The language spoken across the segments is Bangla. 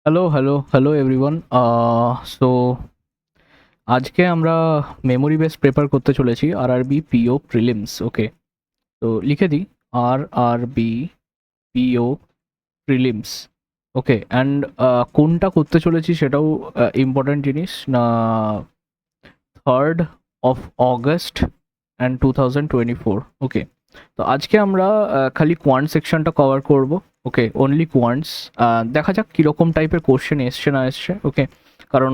Hello everyone. সো আজকে আমরা মেমোরি বেস প্রেপার করতে চলেছি আরআরবি পিও প্রিলিমস। ওকে, তো লিখে দিই RRB PO prelims. Okay, and কোনটা করতে চলেছি সেটাও ইম্পর্ট্যান্ট জিনিস না। 3rd of August and 2024। ওকে, তো আজকে আমরা খালি কোয়ান্ট সেকশনটা কভার করব। ওকে, অনলি কোয়ান্টস। দেখা যাক কীরকম টাইপের কোশ্চেন এসছে না এসছে। ওকে, কারণ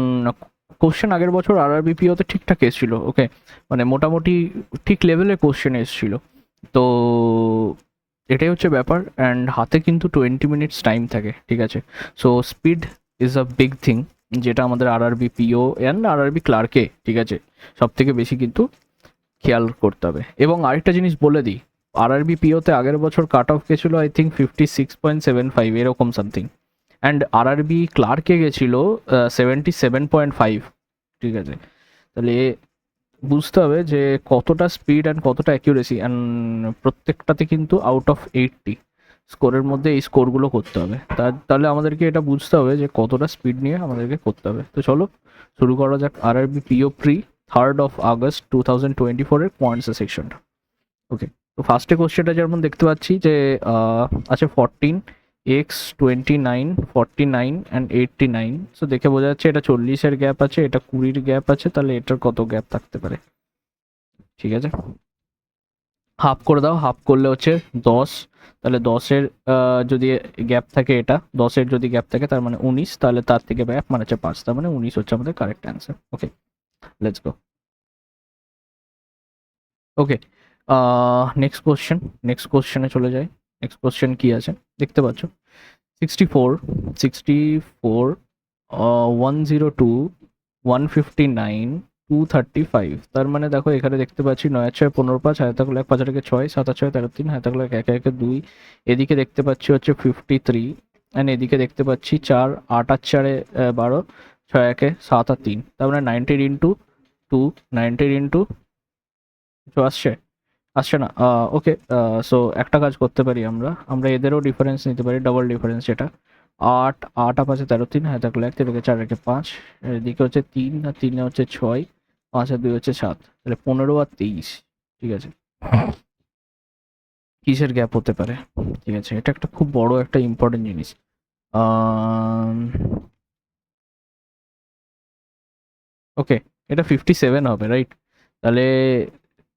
কোশ্চেন আগের বছর আরআরবিপিওতে ঠিকঠাক এসেছিলো। ওকে, মানে মোটামুটি ঠিক লেভেলের কোশ্চেন এসেছিলো। তো এটাই হচ্ছে ব্যাপার, অ্যান্ড হাতে কিন্তু 20 মিনিটস টাইম থাকে। ঠিক আছে, so speed is a big thing, যেটা আমাদের আরআরবি পিও অ্যান্ড আরআরবি ক্লার্কে, ঠিক আছে, সব থেকে বেশি কিন্তু খেয়াল করতে হবে। এবং আরেকটা জিনিস বলে দিই, আরআরবি পিওতে আগের বছর কাট অফ গেছিলো আই থিঙ্ক 56.75 এরকম সামথিং, অ্যান্ড আরআরবি ক্লার্কে গেছিল 77.5। ঠিক আছে, তাহলে বুঝতে হবে যে কতটা স্পিড অ্যান্ড কতটা অ্যাকিউরেসি, অ্যান্ড প্রত্যেকটাতে কিন্তু আউট অফ 80 স্কোরের মধ্যে এই স্কোরগুলো করতে হবে। তাহলে আমাদেরকে এটা বুঝতে হবে যে কতটা স্পিড নিয়ে আমাদেরকে করতে হবে। তো চলো শুরু করা যাক RRB PO pre 3rd of August 2024-এর কোয়ান্টস সেকশনটা। ওকে, তো ফার্স্টে কোশ্চেনটা যেমন দেখতে পাচ্ছি যে আছে 14, x 29, 49 অ্যান্ড 89। সো দেখে বোঝা যাচ্ছে এটা 40-এর গ্যাপ আছে, এটা 20-র গ্যাপ আছে, তাহলে এটার কত গ্যাপ থাকতে পারে? ঠিক আছে, হাফ করে দাও। হাফ করলে হচ্ছে 10, তাহলে 10-এর যদি গ্যাপ থাকে, এটা 10-এর যদি গ্যাপ থাকে তার মানে 19, তাহলে তার থেকে গ্যাপ মানে হচ্ছে 5, তার মানে 19 হচ্ছে আমাদের correct answer. Okay, let's go. Okay, next কোশ্চেনে চলে যাই। নেক্সট কোশ্চেন কি আছে দেখতে পাচ্ছ, 64, 102, 159, 235। তার মানে দেখো এখানে দেখতে পাচ্ছি 9 আর 6 15, 5 হাতে থাকলো 1, 5 আর 6, 7 আর 6 13, 3 হাতে থাকলো 1, 1 আর 2। এদিকে দেখতে পাচ্ছি হচ্ছে 53, অ্যান্ড এদিকে দেখতে পাচ্ছি 4, 8 আর 4 12, 6 1 7 আর 3, তার মানে 90 ইন্টু 2, 90 ইন্টু কিছু আসছে আসছে না। ওকে, সো একটা কাজ করতে পারি, আমরা আমরা এদেরও ডিফারেন্স নিতে পারি, ডাবল ডিফারেন্স যেটা 8, 8 আর 5 13, 3 হাতে থাকলো 1, 3 4 1 5, এদিকে হচ্ছে 3 আর 3 হচ্ছে 6, 5 আর 2 হচ্ছে 7, তাহলে 15 আর 23। ঠিক আছে, কিসের গ্যাপ হতে পারে? ঠিক আছে, এটা একটা খুব বড় একটা ইম্পর্টেন্ট জিনিস। ওকে, এটা 57 হবে, রাইট? তাহলে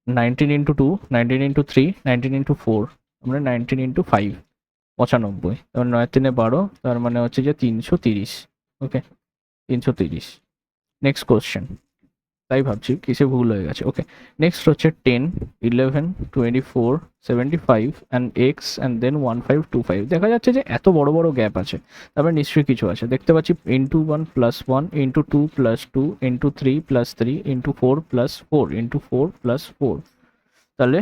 19 ইন্টু 2, 19 ইন্টু 3, 19 ইন্টু 4, আমরা 19 ইন্টু 5, 95। তার 9 3 12, তার মানে হচ্ছে যে 330। ওকে, 330। নেক্সট কোশ্চেন, তাই ভাবছি কিসে ভুল হয়ে গেছে। ওকে, নেক্সট হচ্ছে 10, 11, 24, 75 অ্যান্ড এক্স অ্যান্ড দেন 1525। দেখা যাচ্ছে যে এত বড় বড় গ্যাপ আছে, তারপরে নিশ্চয়ই কিছু আছে। দেখতে পাচ্ছি into 1 plus 1, into 2 plus 2, into 3 plus 3, into 4 plus 4, into 4 plus 4, তাহলে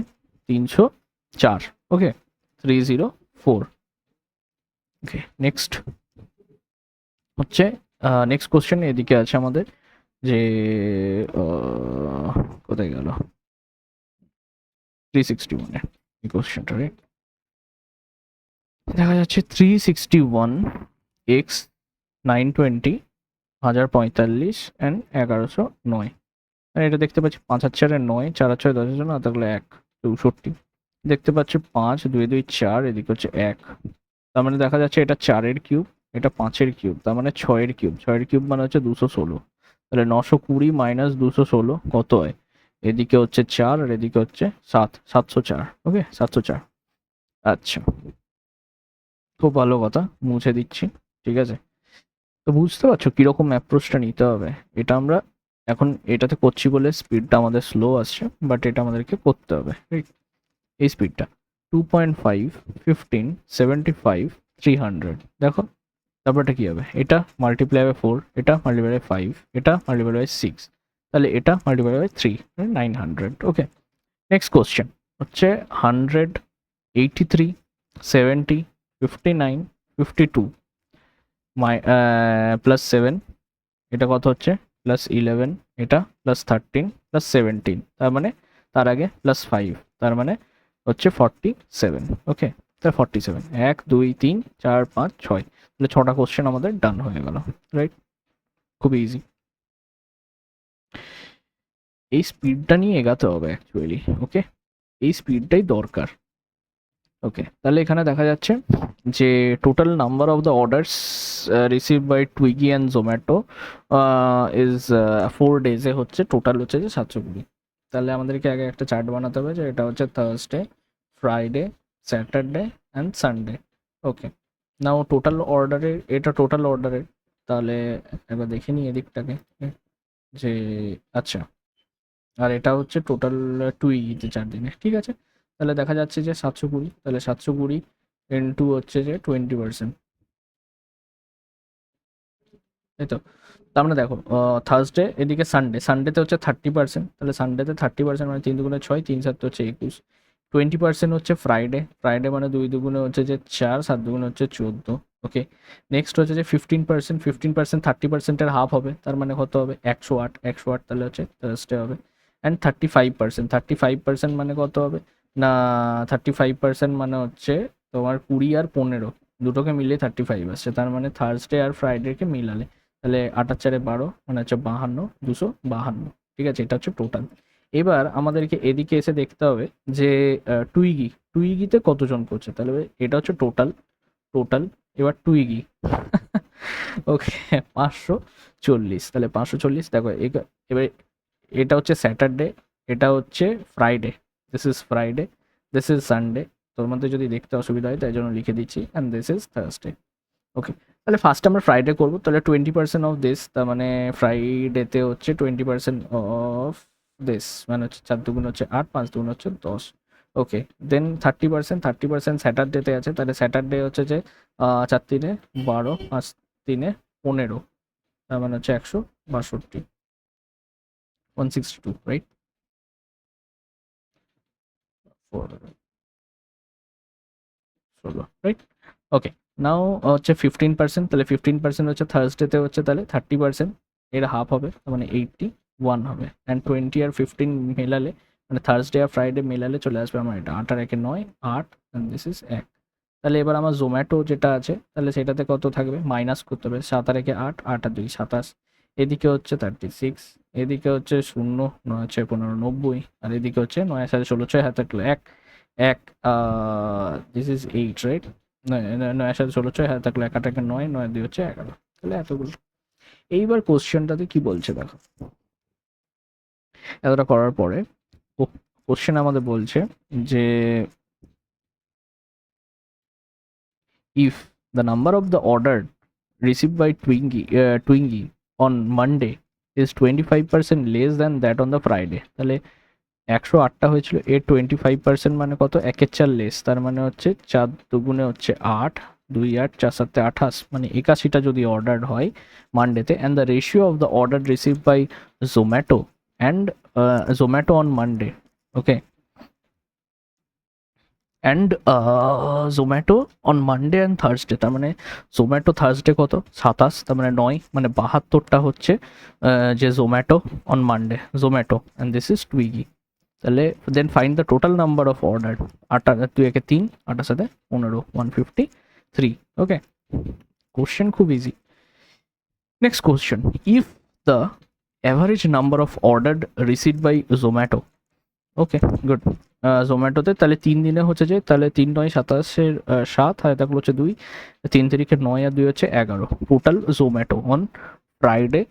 304। ওকে, 304। ওকে, নেক্সট হচ্ছে নেক্সট কোশ্চেন এদিকে আছে আমাদের যে কোথায় গেল 361 এই কোশ্চেনটা, রাইট? দেখা যাচ্ছে 361, এক্স 920, 1045 অ্যান্ড 1109। আর এটা দেখতে পাচ্ছি 5 আর 4 9, 4 আর 6 10 জন, আর থাকলে 1, 64। দেখতে পাচ্ছি 5 2 2 4, এদিকে হচ্ছে 1, তার মানে দেখা যাচ্ছে এটা 4-এর কিউব, এটা 5-এর কিউব, তার মানে 6-এর কিউব। 6-এর কিউব মানে হচ্ছে 216, তাহলে 920 মাইনাস 216 কত হয়? এদিকে হচ্ছে 4 আর এদিকে হচ্ছে 7, 704। ওকে, 704। আচ্ছা, খুব ভালো কথা, মুছে দিচ্ছি। ঠিক আছে, তো বুঝতে পারছো কিরকম অ্যাপ্রোচটা নিতে হবে। এটা আমরা এখন এটাতে করছি বলে স্পিডটা আমাদের স্লো আসছে, বাট এটা আমাদেরকে করতে হবে, রাইট? এই স্পিডটা 2.5, 15, 75, 300। দেখো তারপরটা কি হবে, এটা মাল্টিপ্লাই বাই 4, এটা মাল্টিপ্লাই বাই 5, এটা মাল্টিপ্লাই বাই 6, তাহলে এটা multiply by 3, 900। Okay, next question হচ্ছে 100, 83, 70, 59, 52 প্লাস 7, এটা কত হচ্ছে প্লাস 11, এটা প্লাস 13 প্লাস 17, তার মানে তার আগে প্লাস 5, তার মানে হচ্ছে 47। ওকে, তার 47, 1 2 3 4 5 6, তাহলে 6টা কোশ্চেন আমাদের ডান হয়ে গেল, রাইট? খুব ইজি। এই স্পিডটা নিয়ে এগাতে হবে অ্যাকচুয়ালি, ওকে? এই স্পিডটাই দরকার। ওকে, তাহলে এখানে দেখা যাচ্ছে যে total number of the orders receive by টুইগি অ্যান্ড জোম্যাটো ইজ 4 ডেজে হচ্ছে টোটাল হচ্ছে যে 720। তাহলে আমাদেরকে আগে একটা চার্ট বানাতে হবে যে এটা হচ্ছে Thursday, Friday, Saturday and Sunday. Okay, now total অর্ডারের, এটা টোটাল অর্ডারের। তাহলে একবার দেখে নিই এদিকটাকে যে আচ্ছা, আর এটা হচ্ছে টোটাল টুইগিতে 4 দিনে, ঠিক আছে? তাহলে দেখা যাচ্ছে যে 720, তাহলে 720 ইন্টু হচ্ছে যে 20%, তাই তো? তার মানে দেখো থার্সডে, এদিকে সানডে, সানডেতে হচ্ছে 30%, তাহলে সানডেতে 30% মানে 3 দুগুণে 6, 3 7 হচ্ছে 21। 20% হচ্ছে ফ্রাইডে, ফ্রাইডে মানে 2 দুগুণে হচ্ছে যে 4, 7 দুগুণে হচ্ছে 14। ওকে, নেক্সট হচ্ছে যে 15%, 15% 30%-এর হাফ হবে, তার মানে কত হবে? 108, 108 তাহলে হচ্ছে থার্সডে হবে। অ্যান্ড 35%, 35% মানে কত হবে? না, 35% মানে হচ্ছে তোমার 20 আর 15 দুটোকে মিলিয়ে 35 আসছে, তার মানে থার্সডে আর ফ্রাইডেকে মিলালে তাহলে 8 আর 4 12 মানে হচ্ছে 52, 252, ঠিক আছে? এটা হচ্ছে টোটাল। এবার আমাদেরকে এদিকে এসে দেখতে হবে যে টুইগি, টুইগিতে কতজন করছে, তাহলে এটা হচ্ছে টোটাল, টোটাল। এবার টুইগি ওকে, 540, তাহলে 540 দেখো এবার এটা হচ্ছে স্যাটারডে, এটা হচ্ছে Friday, this is Friday, this is Sunday. তোর মধ্যে যদি দেখতে অসুবিধা হয় তাই জন্য লিখে দিচ্ছি, অ্যান্ড দিস ইজ থার্সডে। ওকে, তাহলে ফার্স্ট আমরা ফ্রাইডে করবো, তাহলে 20% অফ দিস, তার মানে ফ্রাইডেতে হচ্ছে 20% অফ দিস, মানে হচ্ছে 4 দুগুণ হচ্ছে 8, 5 দুগুণ হচ্ছে 10। ওকে, দেন 30%, স্যাটারডেতে আছে, তাহলে স্যাটারডে হচ্ছে যে 4 3 12, 5 3 15, তার মানে হচ্ছে 162, 162, রাইট? 16, রাইট? ওকে, নাও হচ্ছে 15%, তাহলে 15% হচ্ছে থার্সডেতে হচ্ছে, তাহলে 30% এর হাফ হবে, তার মানে 81 হবে। অ্যান্ড 20 আর 15 মেলালে মানে থার্সডে আর ফ্রাইডে মেলালে চলে আসবে আমার এটা 8 আর 1 9, 8, অ্যান্ড দিস ইজ 1। তাহলে এবার আমার জোম্যাটো যেটা আছে তাহলে সেটাতে কত থাকবে? মাইনাস করতে হবে, 7 আর 1 8, 8 আর 2 27, এদিকে হচ্ছে 36, এদিকে হচ্ছে 0, 9 6 15 90, আর এদিকে হচ্ছে 9 7 16 6 হাতে 1 1, দিস ইজ 8, রাইট? 9 7 16 6 হাতে থাকলো 1 8 1 9, 9 2 হচ্ছে 11, তাহলে এতগুলো। এইবার কোশ্চেনটাতে কি বলছে দেখো, এতটা করার পরে কোশ্চেন আমাদের বলছে যে if the number of the order received by Twingy on Monday is 25% less than that on the Friday, তাহলে 108টা হয়েছিল, এর 25% মানে কত? 1/4 লেস, তার মানে হচ্ছে 4 দুগুণে হচ্ছে 8, 2 8 4 7 28, মানে 81টা যদি অর্ডার হয় মানডেতে। And the ratio of the order receive by Zomato and Zomato on Monday, okay, and Zomato on Monday and Thursday, তার মানে জোম্যাটো থার্সডে কত? 27, তার মানে 9, মানে 72টা হচ্ছে যে Zomato on Monday, Zomato, and this is টুইগি। তাহলে then find the total number of order, 8 2 একে 3, 8 7 15, 153। ওকে, কোশ্চেন খুব easy. Next question, if the average number of order received by Zomato, okay good, জোম্যাটোতে তাহলে 3 দিনে হচ্ছে যে, তাহলে 3 9 27 7, আর থাকলো হচ্ছে 2, 3 তারিখে 9 আর 2 হচ্ছে 11, total Zomato on Friday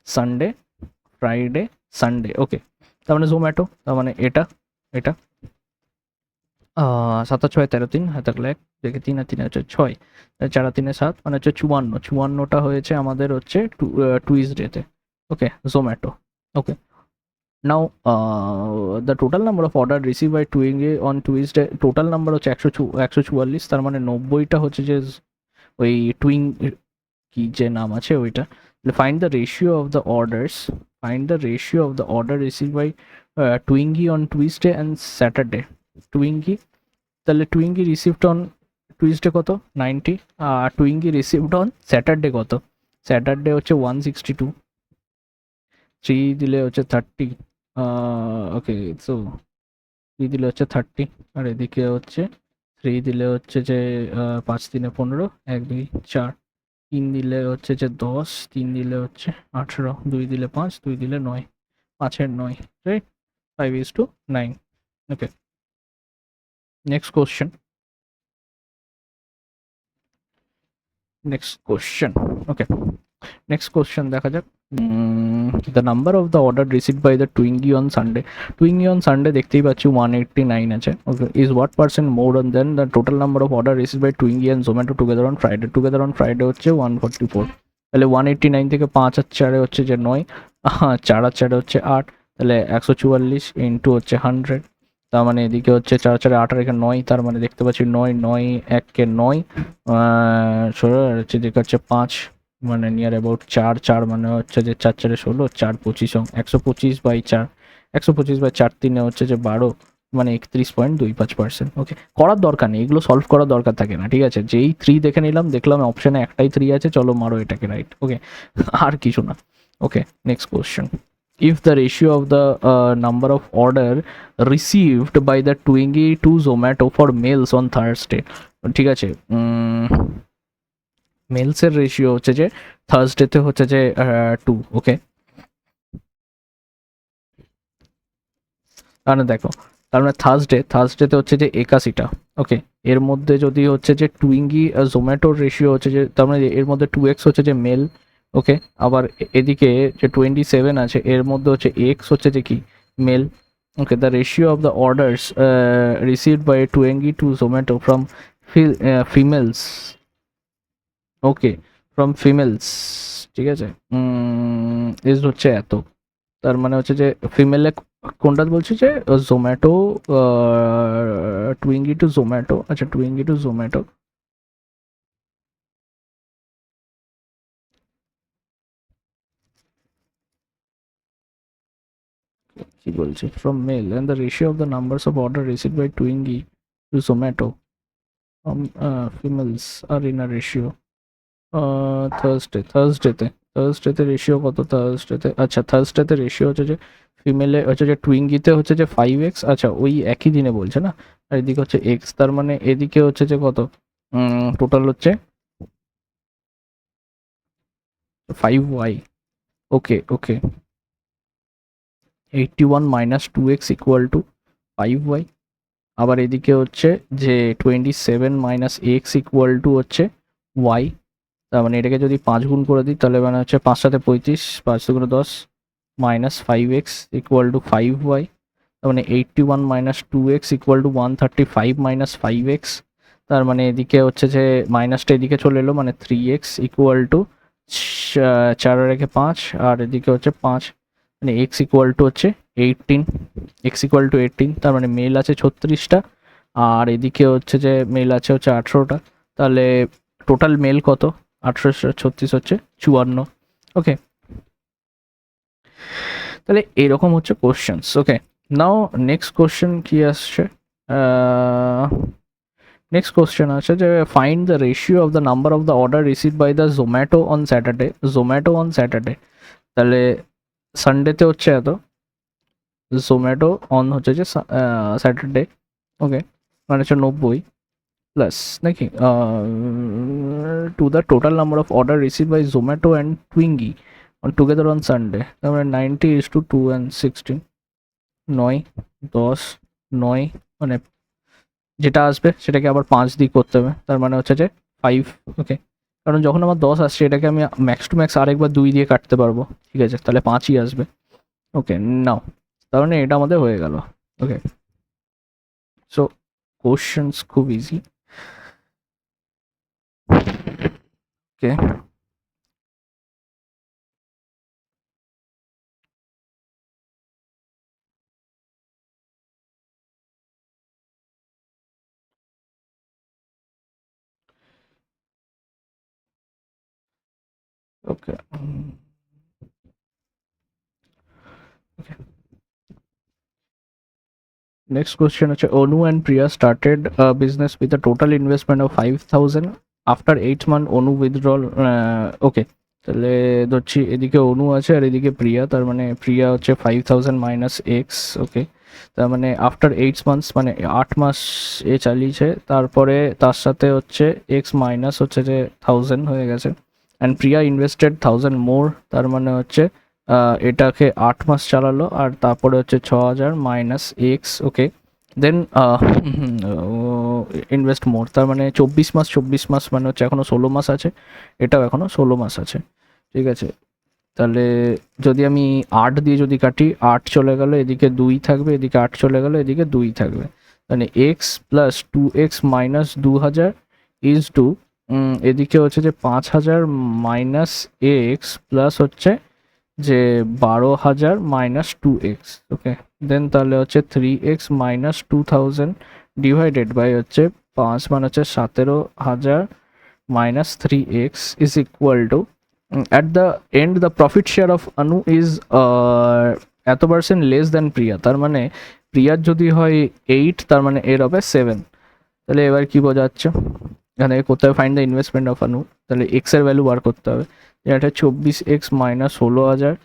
Sunday, Friday Sunday. Okay, তার মানে জোম্যাটো, তার মানে এটা, এটা 7 আর 6 13, 3 হাতে থাকলো 1 থেকে 3 আর 3 হচ্ছে 6, 4 আর 3 7, মানে হচ্ছে 54, 54টা হয়েছে আমাদের হচ্ছে টুইসডেতে। Okay, Zomato. Okay, now the total number of order receive by টুইঙ্গে অন টুইসডে, টোটাল নাম্বার হচ্ছে 144, তার মানে 90টা হচ্ছে যে ওই টুইং, কি যে নাম আছে ওইটা। Find the ratio of the orders, find the ratio of the order receive by টুইঙ্গি on Tuesday and Saturday. টুইঙ্গি, তাহলে টুইঙ্গি রিসিভড অন টুইসডে কত? 90, আর টুইঙ্গি রিসিভড অন স্যাটারডে কত? স্যাটারডে হচ্ছে 162, 3 দিলে হচ্ছে 30, ওকে, সো 3 দিলে হচ্ছে 30, আর এদিকে হচ্ছে 3 দিলে হচ্ছে যে 5 3 15, 1 2 4, 3 দিলে হচ্ছে যে 10, 3 দিলে হচ্ছে 18, 2 দিলে 5, 2 দিলে 9, 5-এর 9, রাইট? 5:9. ওকে, নেক্সট কোশ্চেন। ওকে, নেক্সট কোশ্চেন দেখা যাক। The number of the order received by the টুইঙ্গি on Sunday. টুইঙ্গি on Sunday দেখতেই পাচ্ছি 189 আছে। ওকে, is what percent more then the total number of order received by টুইঙ্গি and Zomato together on Friday. Together on Friday হচ্ছে 144। তাহলে 189 থেকে 5 আর 4 হচ্ছে যে 9, 4 আর 4 হচ্ছে 8, তাহলে 144 ইন্টু হচ্ছে 100। তার মানে এদিকে হচ্ছে 4 4 8 আর এখানে 9, তার মানে দেখতে পাচ্ছি 9 9 1 কে 9, হচ্ছে দিকে হচ্ছে 5, মানে নিয়ার অ্যাবাউট 4 4, মানে হচ্ছে যে 4 4 16, 4 25, 125/4, 125/4 3 হচ্ছে যে 12, মানে 31.25%। ওকে, করার দরকার নেই, এগুলো সলভ করার দরকার থাকে না, ঠিক আছে? যেই 3 দেখে নিলাম, দেখলাম অপশানে একটাই 3 আছে, চলো মারো এটাকে, রাইট? ওকে, আর কিছু না। Okay, next question. If the ratio of the number of order received by the Twingie to Zomato for mails on Thursday, ঠিক আছে, মেলসের রেশিও হচ্ছে যে থার্সডেতে হচ্ছে যে 2। ওকে, মানে দেখো, তার মানে থার্সডেতে হচ্ছে যে 81টা। ওকে, এর মধ্যে যদি হচ্ছে যে টুইঙ্গি জোম্যাটোর রেশিও হচ্ছে যে, তার মানে এর মধ্যে 2x হচ্ছে যে মেল। ওকে, আবার এদিকে যে 27 আছে, এর মধ্যে হচ্ছে x হচ্ছে যে কি male. Okay, the ratio of the orders received by টুইঙ্গি to Zomato from females. Okay, from females, ঠিক আছে, ইজ হচ্ছে এত। তার মানে হচ্ছে যে ফিমেলে কোনটা বলছি, যে জোম্যাটো, টুইঙ্গি টু জোম্যাটো। আচ্ছা, টুইঙ্গি টু জোম্যাটো, কি বলছি, from male and the ratio of the numbers of order received by টুইঙ্গি to Zomato from females are in a ratio. থার্সডেতে রেশিও কত থার্সডেতে? আচ্ছা, থার্সডেতে রেশিও হচ্ছে যে ফিমেলে হচ্ছে যে টুইঙ্গিতে হচ্ছে যে 5x। আচ্ছা, ওই একই দিনে বলছে না, আর এদিকে হচ্ছে x, তার মানে এদিকে হচ্ছে যে কত, টোটাল হচ্ছে 5y। Okay okay, 81 minus 2x equal to 5y। আবার এদিকে হচ্ছে যে 27 মাইনাস এক্স ইকুয়াল টু হচ্ছে y। তার মানে এটাকে যদি 5 গুণ করে দিই, তাহলে মানে হচ্ছে 5 সাথে 35, 5 দুগুণে 10, minus 5x equal to 5y। তার মানে 81 minus 2x equal to 135 minus 5x। তার মানে এদিকে হচ্ছে যে মাইনাসটা এদিকে চলে এলো, মানে 3x ইকুয়াল টু 4 রেখে 5, আর এদিকে হচ্ছে 5, মানে x ইকুয়াল টু হচ্ছে 18, তার মানে মেল আছে 36টা, আর এদিকে হচ্ছে যে মেল আছে হচ্ছে 18টা। তাহলে টোটাল মেল কত? 1836 হচ্ছে 54। ওকে, তাহলে এরকম হচ্ছে questions. Okay, now next question কি আসছে? নেক্সট কোশ্চেন আছে যে find the ratio of the number of the order receive by the Zomato on Saturday. তাহলে সানডেতে হচ্ছে এত, জোম্যাটো অন হচ্ছে যে স্যাটারডে। ওকে, মানে হচ্ছে 90 প্লাস নাকি to the total number of order receive by Zomato and টুইঙ্গি অন টুগেদার অন সানডে। তার মানে 90:2 and 16, 9 10 9, মানে যেটা আসবে সেটাকে আবার 5 দিয়ে করতে হবে, তার মানে হচ্ছে যে 5। ওকে, কারণ যখন আমার 10 আসছে, এটাকে আমি ম্যাক্স টু ম্যাক্স আরেকবার 2 দিয়ে কাটতে পারবো, ঠিক আছে? তাহলে 5ই আসবে। ওকে, নাও, তার মানে এটা আমাদের হয়ে গেল। ওকে, সো কোশ্চেন্স খুব ইজি। ওকে, ওকে, ওকে, next question হচ্ছে অনু and Priya started a business with a total investment of 5,000. After 8 months Anu withdrawal, ওকে, তাহলে ধরছি এদিকে অনু আছে আর এদিকে প্রিয়া, তার মানে প্রিয়া হচ্ছে 5,000 মাইনাস এক্স। ওকে, তার মানে আফটার 8 মান্থস, মানে 8 মাস চালিয়েছে, তারপরে তার সাথে হচ্ছে এক্স মাইনাস হচ্ছে যে 1000 হয়ে গেছে। অ্যান্ড প্রিয়া ইনভেস্টেড 1000 মোর, তার মানে হচ্ছে এটাকে 8 মাস চালালো, আর তারপরে হচ্ছে 6000 মাইনাস এক্স। ওকে, দেন ইনভেস্ট মোর, তার মানে 24 মাস মানে হচ্ছে এখনো 16 মাস আছে, এটাও এখনো 16 মাস আছে। ঠিক আছে, তাহলে যদি আমি 8 দিয়ে যদি কাটি, 8 চলে গেল, এদিকে 2 থাকবে, এদিকে 8 চলে গেল, এদিকে 2 থাকবে, মানে x plus 2x minus 2000 is to এদিকে হচ্ছে যে 5000 মাইনাস এক্স প্লাস হচ্ছে যে 12000 মাইনাস 2x। ওকে, দেন তাহলে হচ্ছে 3x মাইনাস 2000 ডিভাইডেড বাই হচ্ছে 5 মানে হচ্ছে 17000 minus 3x is equal to at the end the profit share of Anu is এত পার্সেন্ট লেস দ্যান প্রিয়া, তার মানে প্রিয়ার যদি হয় 8, তার মানে এর হবে 7। তাহলে এবার কি বোঝাচ্ছে, এখানে করতে হবে ফাইন্ড দ্য ইনভেস্টমেন্ট অফ আনু, তাহলে এক্স এর ভ্যালু বার করতে হবে, এটা 24x minus 16000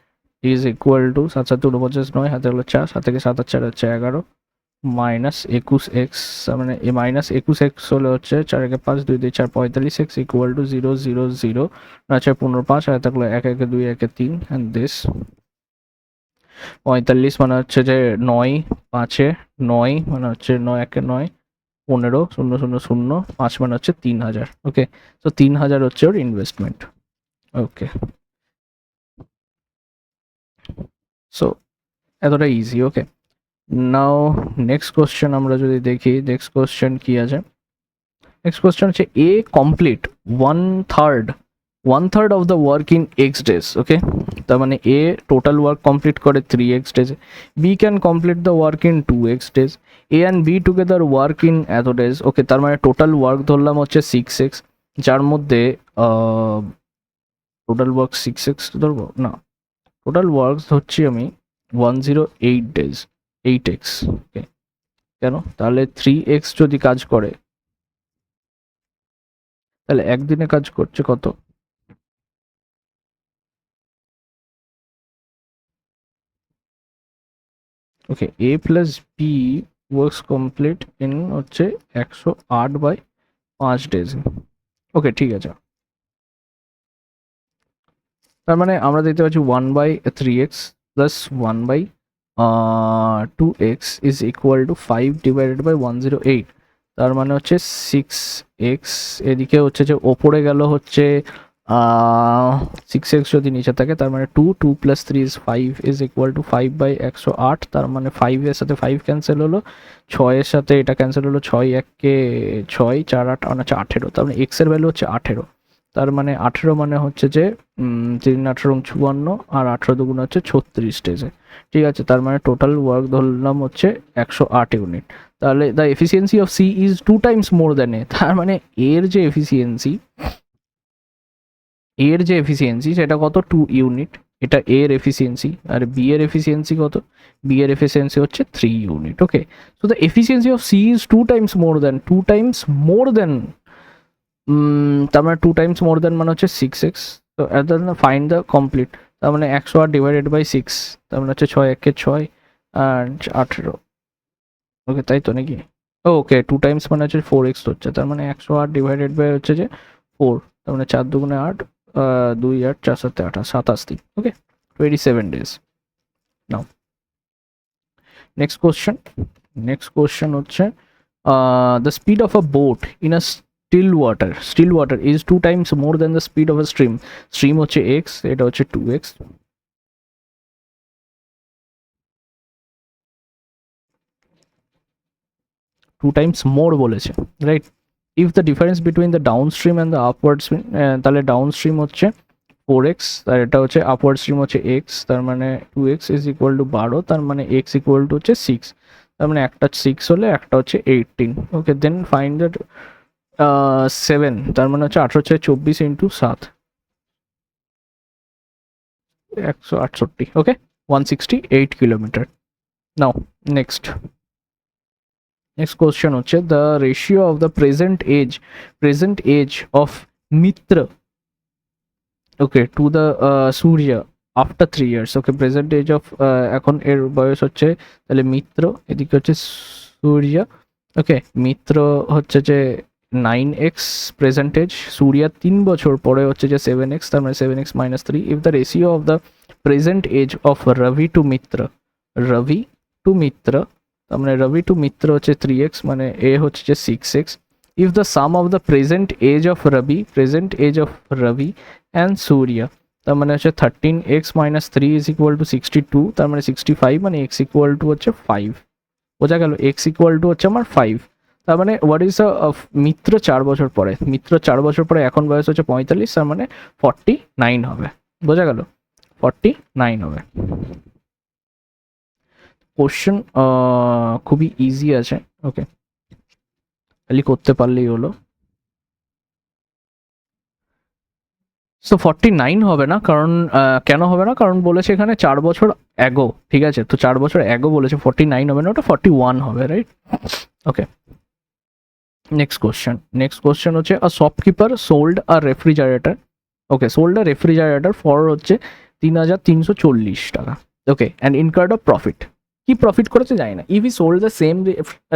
is equal two 7 7 49 9 হাতে হলো 4, 7 থেকে 7 আর 4 হচ্ছে 11 মাইনাস 21x, মানে এই মাইনাস 21x হলে হচ্ছে 4 একে 5 2 2 4 45x ইকুয়াল টু 0 0 0 আচ্ছা 15 5 আর থাকলো 1 1 2 1 3 অ্যান্ড দিস 45 মানে হচ্ছে যে 9 5 9 মানে হচ্ছে 9 1 9 15 0 0 0 5 মানে হচ্ছে 3000। ওকে, তো 3000 হচ্ছে ওর ইনভেস্টমেন্ট। ওকে, সো এতটা ইজি। ওকে, নাও নেক্সট কোশ্চেন আমরা যদি দেখি, নেক্সট কোশ্চেন কি আছে, নেক্সট কোশ্চেন হচ্ছে A complete one third of the work in X days. Okay, তার মানে এ টোটাল ওয়ার্ক কমপ্লিট করে 3x ডেজে, B can complete the work in 2x days, A and B together work in এত ডেজ। ওকে, তার মানে টোটাল ওয়ার্ক ধরলাম হচ্ছে 6x, যার মধ্যে টোটাল ওয়ার্ক 6x ধরবো না, টোটাল ওয়ার্ক ধরছি আমি 108 ডেজ 8x। ওকে, কেন, তাহলে 3x যদি কাজ করে তাহলে একদিনে কাজ করছে কত, okay, A plus B works complete in হচ্ছে 108/5 ডেজ। ওকে, ঠিক আছে, তার মানে আমরা দেখতে পাচ্ছি 1/3x plus 1/2x is equal to 5 divided by 108, তার মানে হচ্ছে 6x, এদিকে হচ্ছে যে ওপরে গেল হচ্ছে 6x যদি নিচে থাকে, তার মানে 2 plus 3 is 5 is equal two 5/108, তার মানে 5 এর সাথে 5 ক্যান্সেল হলো, 6 এর সাথে এটা ক্যান্সেল হলো, 6 1 6 4 8 হচ্ছে 18, তার মানে x এর ভ্যালু হচ্ছে 18, তার মানে 18 মানে হচ্ছে যে 3 18 54 আর 18 দুগুণ হচ্ছে 36 ডেজে। ঠিক আছে, তার মানে টোটাল ওয়ার্ক ধরলাম হচ্ছে 108 ইউনিট। তাহলে the efficiency of C is 2 times more than A, তার মানে এর যে এফিসিয়েন্সি সেটা কত, 2 ইউনিট, এটা এ এর এফিসিয়েন্সি, আর বি এর এফিসিয়েন্সি কত, বি এর এফিসিয়েন্সি হচ্ছে 3 unit. Okay, so the efficiency of C is 2 times more than তার মানে 2 টাইমস মোর দ্যান মানে হচ্ছে 6x। তো এত ফাইন্ড দ্য কমপ্লিট, তার মানে 108 ডিভাইডেড বাই 6, তার মানে হচ্ছে 6 1 6 আর 18। ওকে, তাই তো নাকি, ওকে 2 টাইমস মানে হচ্ছে 4x হচ্ছে, তার মানে 108 ডিভাইডেড বাই হচ্ছে যে 4, তার মানে 4 দুগুণে 8 2 8 4 7 8 27 দিন। ওকে, 27 ডেজ। নাও নেক্সট কোশ্চেন হচ্ছে the speed of a boat in a still water is 2 times more than the speed of a stream হচ্ছে x, এটা হচ্ছে 2x, 2 times more বলেছে, right. if the difference between the downstream and the upward stream, তাহলে ডাউনস্ট্রিম হচ্ছে 4x আর এটা হচ্ছে আপওয়ার্ড স্ট্রিম হচ্ছে x, তার মানে 2x is equal to 12, তার মানে x equal to হচ্ছে 6, তার মানে একটা 6 হলে একটা হচ্ছে 18। ওকে, দেন ফাইন্ড দ্যাট 7, তার মানে হচ্ছে 18 হচ্ছে 24 into 7 168। Okay, 168 kilometre. Now next question হচ্ছে the ratio of the present age of Mitra, okay, to the Surya after 3 years. Okay, present age of এখন এর বয়স হচ্ছে, তাহলে মিত্র এদিকে হচ্ছে সূর্য। ওকে, মিত্র হচ্ছে যে 9x প্রেজেন্টেজ, সূর্যা 3 বছর পরে হচ্ছে যে 7x, তার মানে 7x minus 3। If the ratio of the present age of Ravi to Mitra, Ravi to Mitra, তার মানে রবি টু মিত্র হচ্ছে 3x, মানে এ হচ্ছে যে 6x। If the sum of the present age of Ravi, present age of Ravi and Surya, তার মানে হচ্ছে 13x minus 3 is equal two 62, তার মানে 65, মানে x ইকুয়াল টু হচ্ছে 5। বোঝা গেল, x ইকুয়াল টু হচ্ছে আমার 5। তার মানে হোয়াট ইজ দ্য মিত্র 4 বছর পরে, মিত্র 4 বছর পরে এখন বয়স হচ্ছে 45, তার মানে 49 হবে। বোঝা গেল, 49 হবে। কোশ্চেন খুবই ইজি আছে, ওকে, খালি করতে পারলেই হলো। সো 49 হবে না, কারণ কেন হবে না, কারণ বলেছে এখানে 4 বছর অ্যাগো, ঠিক আছে, তো 4 বছর অ্যাগো বলেছে, 49 হবে না, ওটা 41 হবে, রাইট? ওকে, নেক্সট কোশ্চেন হচ্ছে a shopkeeper sold a refrigerator, okay, sold a refrigerator for হচ্ছে 3,340 টাকা, okay, and incurred of profit. কি প্রফিট করেছে জানি না। If he sold the same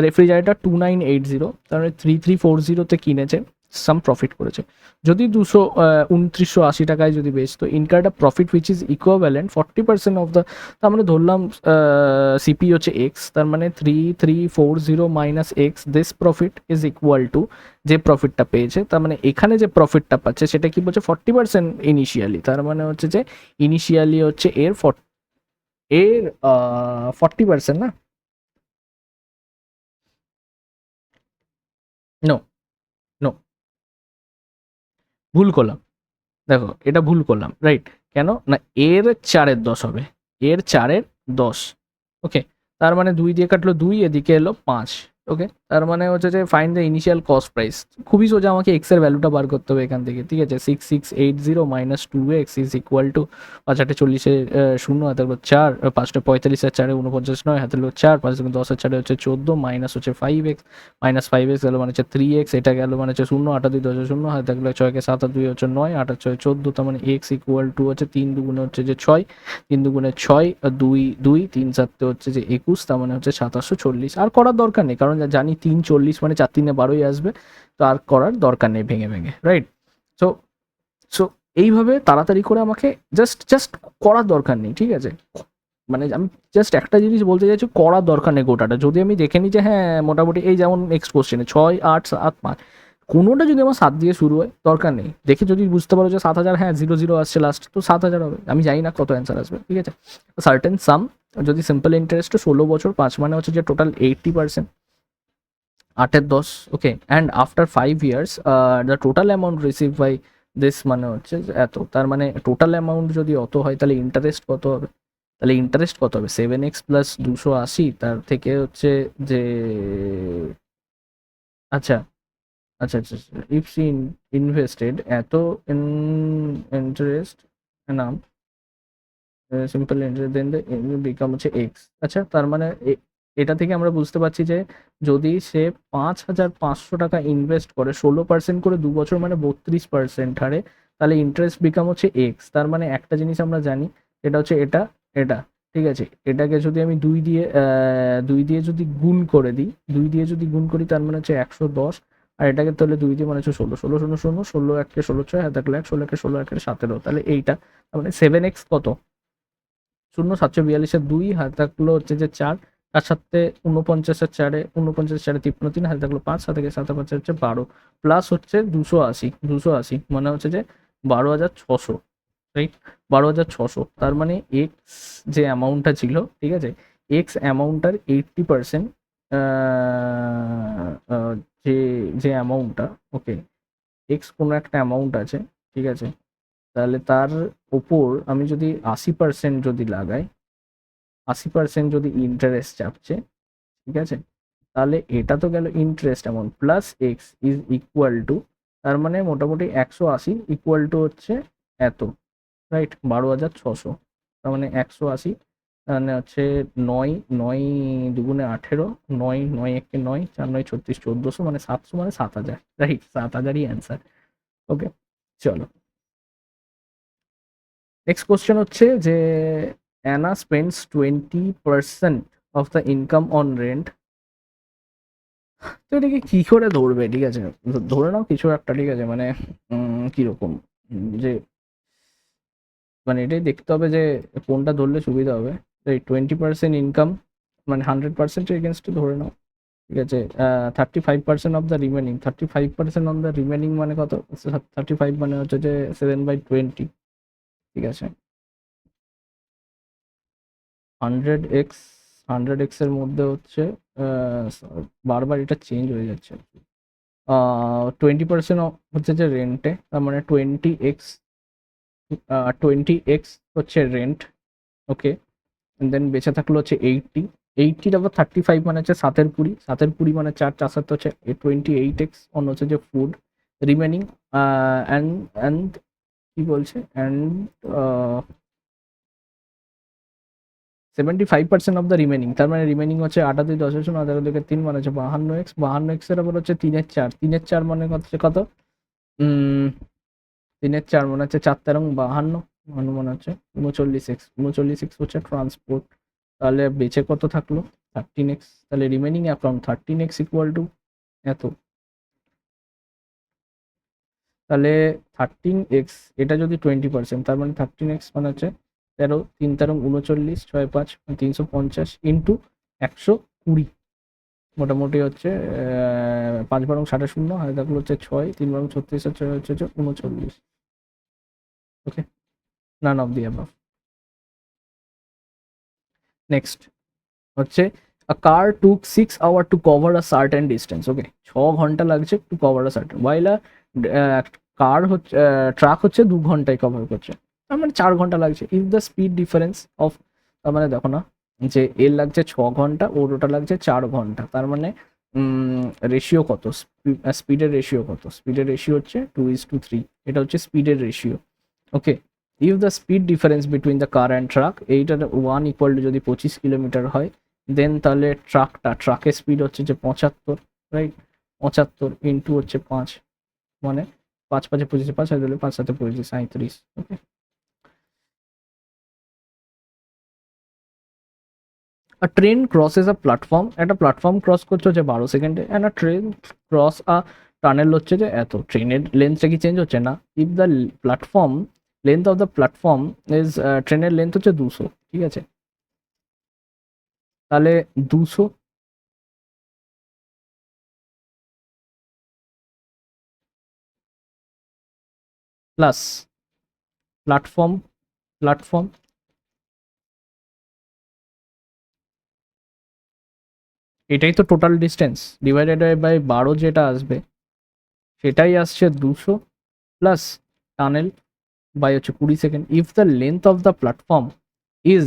refrigerator 2980, তার মানে 3340-তে কিনেছে, সাম প্রফিট করেছে। যদি 2980 টাকায় যদি বেচতো, incurred of profit which is equivalent 40% of the, তার মানে ধরলাম সিপি হচ্ছে এক্স, তার মানে 3340 minus x, this profit is equal to যে প্রফিটটা পেয়েছে, তার মানে এখানে যে প্রফিটটা পাচ্ছে সেটা কি বলছে 40% ইনিশিয়ালি, তার মানে হচ্ছে যে ইনিশিয়ালি হচ্ছে এর 40%, না, নো, নো, ভুল করলাম, দেখো এটা ভুল করলাম, রাইট? কেন না, এর 4/10 হবে, এর 4/10, ওকে, তার মানে 2 দিয়ে কাটলো 2, এদিকে এলো 5, ওকে, তার মানে হচ্ছে যে find the initial cost price. খুবই সোজা, আমাকে এক্স এর ভ্যালুটা বার করতে হবে এখান থেকে, ঠিক আছে। 6680 minus 2x is equal two 5/8 শূন্য, হাতে হলো 4, 5/45 4 49, 9 হাতে হলো 4, 5×10 4 হচ্ছে 14, মাইনাস হচ্ছে 5x, মাইনাস 5x গেল মানে হচ্ছে 3x, এটা গেল মানে হচ্ছে 0, 8 2 10 0, হাতে থাকলো 6 7 2 হচ্ছে 9, 8 6 14, তার মানে x ইকুয়াল টু হচ্ছে 3 দুগুণে হচ্ছে যে 6, 3 দুগুণে 6, 2 2, 3 7 হচ্ছে যে 21, তার মানে হচ্ছে 2740। আর করার দরকার নেই, কারণ জানি 340 মানে 4 3 12ই আসবে, তো আর করার দরকার নেই ভেঙে ভেঙে, রাইট? সো সো এইভাবে তাড়াতাড়ি করে আমাকে জাস্ট করার দরকার নেই, ঠিক আছে। মানে আমি জাস্ট একটা জিনিস বলতে চাইছি, করার দরকার নেই গোটাটা। যদি আমি দেখে নিই যে হ্যাঁ মোটামুটি, এই যেমন নেক্সট কোশ্চেনে 6 8 7 5, কোনোটা যদি আমার 7 দিয়ে শুরু হয় দরকার নেই, দেখে যদি বুঝতে পারো যে 7,000, হ্যাঁ 0 আসছে লাস্ট, তো 7,000 হবে। আমি জানি না কত অ্যান্সার আসবে, ঠিক আছে। সার্টেন সাম, যদি সিম্পল ইন্টারেস্ট 16 বছর 5 মানে হচ্ছে যে total 80%, 8/10, okay, and after 5 years the total amount receive by this, মানে হচ্ছে এত, তার মানে টোটাল অ্যামাউন্ট যদি অত হয় তাহলে ইন্টারেস্ট কত হবে, তাহলে ইন্টারেস্ট কত হবে 7x প্লাস 280, তার থেকে হচ্ছে যে, আচ্ছা আচ্ছা আচ্ছা, ইফ সি ইনভেস্টেড এত ইন ইন্টারেস্ট নাম, simple interest then the become হচ্ছে এক্স। আচ্ছা, তার মানে এটা থেকে আমরা বুঝতে পারছি যে যদি সে 5,500 টাকা ইনভেস্ট করে 16% করে 2 বছর, মানে 32% হারে, তাহলে ইন্টারেস্ট বিকাম হচ্ছে এক্স। তার মানে একটা জিনিস আমরা জানি, এটা হচ্ছে এটা, এটা, ঠিক আছে, এটাকে যদি আমি 2 দিয়ে যদি গুণ করে দিই, 2 দিয়ে যদি গুণ করি, তার মানে হচ্ছে 110, আর এটাকে তাহলে 2 দিয়ে মানে হচ্ছে 16, 16 0 0, 16 1 16 6, হাতে থাকলো 1, 16 1 16 1 17, তাহলে এইটা, তার মানে 7x কত, 0 742 হাতে থাকলো হচ্ছে যে 4, তার সাথে 49 4 53, হাতে থাকলো 5, সাথে 7 5 হচ্ছে 12, প্লাস হচ্ছে 280 মানে হচ্ছে যে 12,600, রাইট? 12,600, তার মানে এক্স যে অ্যামাউন্টটা ছিল, ঠিক আছে, এক্স অ্যামাউন্টটার 80%, যে যে অ্যামাউন্টটা, ওকে, এক্স কোনো একটা অ্যামাউন্ট আছে, ঠিক আছে, তাহলে তার ওপর আমি যদি 80% যদি লাগাই, 80% যদি ইন্টারেস্ট চাপছে, ঠিক আছে, তাহলে এটা তো গেল interest amount plus x is equal two, তার মানে মোটামুটি 180 ইকুয়াল টু হচ্ছে এত, রাইট, 12,600, তার মানে 180, মানে হচ্ছে 9 9 দুগুণে 18, 9 9 একে 9, 4 9 36, 1400, মানে 700, মানে 7,000, রাইট, 7,000ই অ্যান্সার। ওকে, চলো নেক্সট কোশ্চেন হচ্ছে যে Anna spends 20% of the income on rent তো এটাকে কি করে ধরবে, ঠিক আছে, ধরে নাও কিছু একটা, ঠিক আছে, মানে কিরকম, যে মানে এটাই দেখতে হবে যে কোনটা ধরলে সুবিধা হবে। এই 20% ইনকাম মানে 100% এগেনস্টে ধরে নাও, ঠিক আছে। 35% of the remaining, 35% on the remaining মানে কত, 35 মানে হচ্ছে যে 7/20, ঠিক আছে। 100x, 100x এর মধ্যে হচ্ছে বারবার এটা চেঞ্জ হয়ে যাচ্ছে। 20% হচ্ছে যে রেন্টে, তার মানে 20x, 20x হচ্ছে রেন্ট, ওকে। দেন বেঁচে থাকলো হচ্ছে 80 আবার 35 মানে হচ্ছে 7/20, 7/20 মানে 4 তো হচ্ছে 28x, অন্য হচ্ছে যে ফুড রিমেনিং, অ্যান্ড অ্যান্ড কি বলছে, অ্যান্ড 75% অফ দ্য রিমেনিং, তার মানে রিমেনিং হচ্ছে 8 আর 2 10 3 মানে হচ্ছে 52x, 52x এর আবার হচ্ছে 3/4, 3/4 মানে হচ্ছে কত, 3/4 মানে হচ্ছে 4 তেরো 52, মানে হচ্ছে 39x, 39x হচ্ছে ট্রান্সপোর্ট। তাহলে বেঁচে কত থাকলো, 13x, তাহলে remaining account 13x equal to এত। তাহলে 13x, এটা যদি 20%, তার মানে 13x মানে হচ্ছে 13 3 39, 6 5 350 ইন্টু 120, মোটামুটি হচ্ছে 5 বারং 60, হাতে থাকলো হচ্ছে 6, 3 বারং 36, হচ্ছে হচ্ছে 39, okay, none of the above. Next হচ্ছে a car took 6 hours to cover a certain distance, ওকে, 6 ঘন্টা লাগছে টু কভার আ সার্টেন, ওয়াইল আ কার হচ্ছে, ট্রাক হচ্ছে 2 ঘন্টায় কভার করছে, তার মানে 4 ঘন্টা লাগছে। If the speed difference of, তার মানে দেখো না যে এর লাগছে 6 ঘন্টা, ওর ওটা লাগছে 4 ঘন্টা, তার মানে রেশিও কত, স্পিডের রেশিও কত, স্পিডের রেশিও হচ্ছে 2:3, এটা হচ্ছে স্পিডের ratio, okay. If the speed difference between the car and truck, এইটার 1 ইকুয়াল টু যদি 25 কিলোমিটার হয়, দেন তাহলে ট্রাকের স্পিড হচ্ছে যে 75, রাইট, 75 ইন্টু হচ্ছে 5, মানে 5 5 25, 5 5 7 25 37, ওকে। A train crosses a platform, একটা প্ল্যাটফর্ম ক্রস করছে হচ্ছে 12 সেকেন্ডে, and a train cross a tunnel হচ্ছে যে এত, ট্রেনের লেন্থটা কি চেঞ্জ হচ্ছে না। If the platform length of the platform is, ট্রেনের লেন্থ হচ্ছে 200, ঠিক আছে, তাহলে 200 প্লাস প্ল্যাটফর্ম, প্ল্যাটফর্ম এটাই তো টোটাল ডিস্টেন্স, ডিভাইডেড বাই 12 যেটা আসবে সেটাই আসছে 200, প্লাস টানেল বাই হচ্ছে 20 second. If the length of the platform is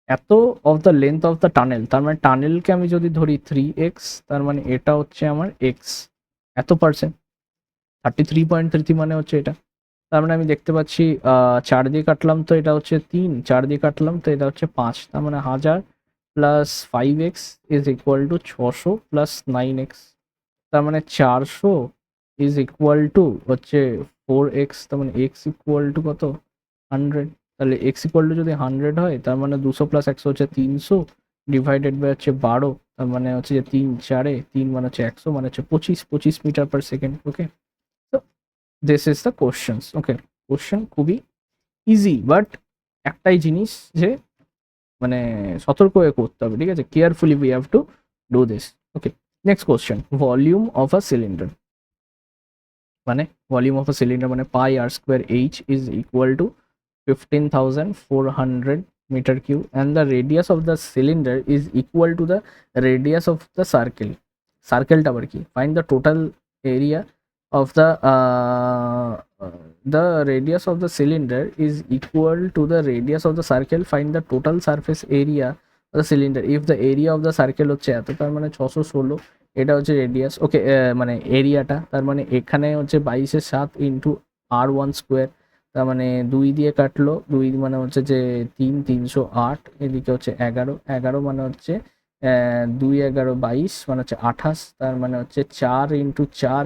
এত, of the length of the tunnel, তার মানে টানেলকে আমি যদি ধরি 3x, তার মানে এটা হচ্ছে আমার এক্স, এত পার্সেন্ট, 33.33 মানে হচ্ছে এটা। তার মানে আমি দেখতে পাচ্ছি 4 দিয়ে কাটলাম তো এটা হচ্ছে 3, 4 দিয়ে কাটলাম তো এটা হচ্ছে 5, তার মানে 1000 plus 5x is equal two 600 plus 9x, তার মানে 400 ইজ ইকুয়াল টু হচ্ছে 4x, তার মানে এক্স ইকুয়াল টু কত, 100। তাহলে এক্স ইকুয়াল টু যদি 100 হয়, তার মানে 200 প্লাস 100 হচ্ছে 300, ডিভাইডেড বাই হচ্ছে 12, তার মানে হচ্ছে যে 3 4 3 মানে হচ্ছে 100, মানে হচ্ছে 25 মিটার পার সেকেন্ড, ওকে। তো this is the questions, okay. Question খুবই ইজি, বাট একটাই জিনিস যে মানে সতর্ক হয়ে করতে হবে, ঠিক আছে, carefully we have to do this, okay. Next question, volume of a cylinder, মানে ভলিউম অফ আ সিলিন্ডার মানে pi r square H is equal to 15,400 meter cube, and the radius of the cylinder is equal to the radius of the circle, circle টা আবার কি, find the total area of the radius of the cylinder is equal to the radius of the circle, find the total surface area of the cylinder if the area of the circle হচ্ছে এত, তার মানে 616, এটা হচ্ছে রেডিয়াস, ওকে, মানে এরিয়াটা, তার মানে এখানে হচ্ছে 22/7 ইন্টু r1 স্কোয়ার, তার মানে 2 দিয়ে কাটলো, 2 মানে হচ্ছে যে 3, 308, এদিকে হচ্ছে 11, মানে হচ্ছে 2 11 22 মানে হচ্ছে 28, তার মানে হচ্ছে 4 into 4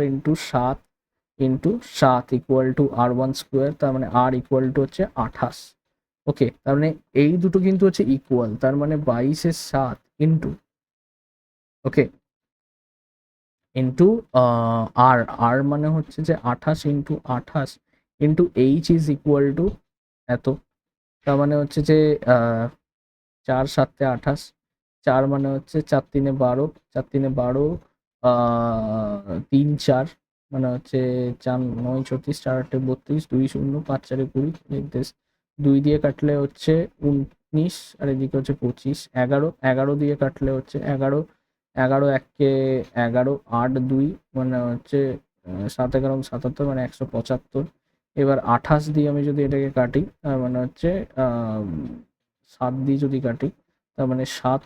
into 7 equal to r1 square, তার মানে r ইকুয়াল টু হচ্ছে 28, ওকে। তার মানে এই দুটো কিন্তু হচ্ছে ইকুয়াল, তার মানে 22/7 ইন্টু, ওকে, ইন্টু আর, আর মানে হচ্ছে যে 28 into 28 into H is equal two এত। তার মানে হচ্ছে যে 4 7 28, 4 মানে হচ্ছে 4 3 12, 4 3 12, 3 4 মানে হচ্ছে 4 9 34, 4 8 32, 2 0 5 4 20, this 2 দিয়ে কাটলে হচ্ছে 19 আর এদিকে হচ্ছে 25, 11, 11 দিয়ে কাটলে হচ্ছে 11, 11 1 11, 8 2 মানে হচ্ছে 7 11 77 মানে 175। এবার 28 দিয়ে আমি যদি এটাকে কাটি তার মানে হচ্ছে 7 দিয়ে যদি কাটি তার মানে 7,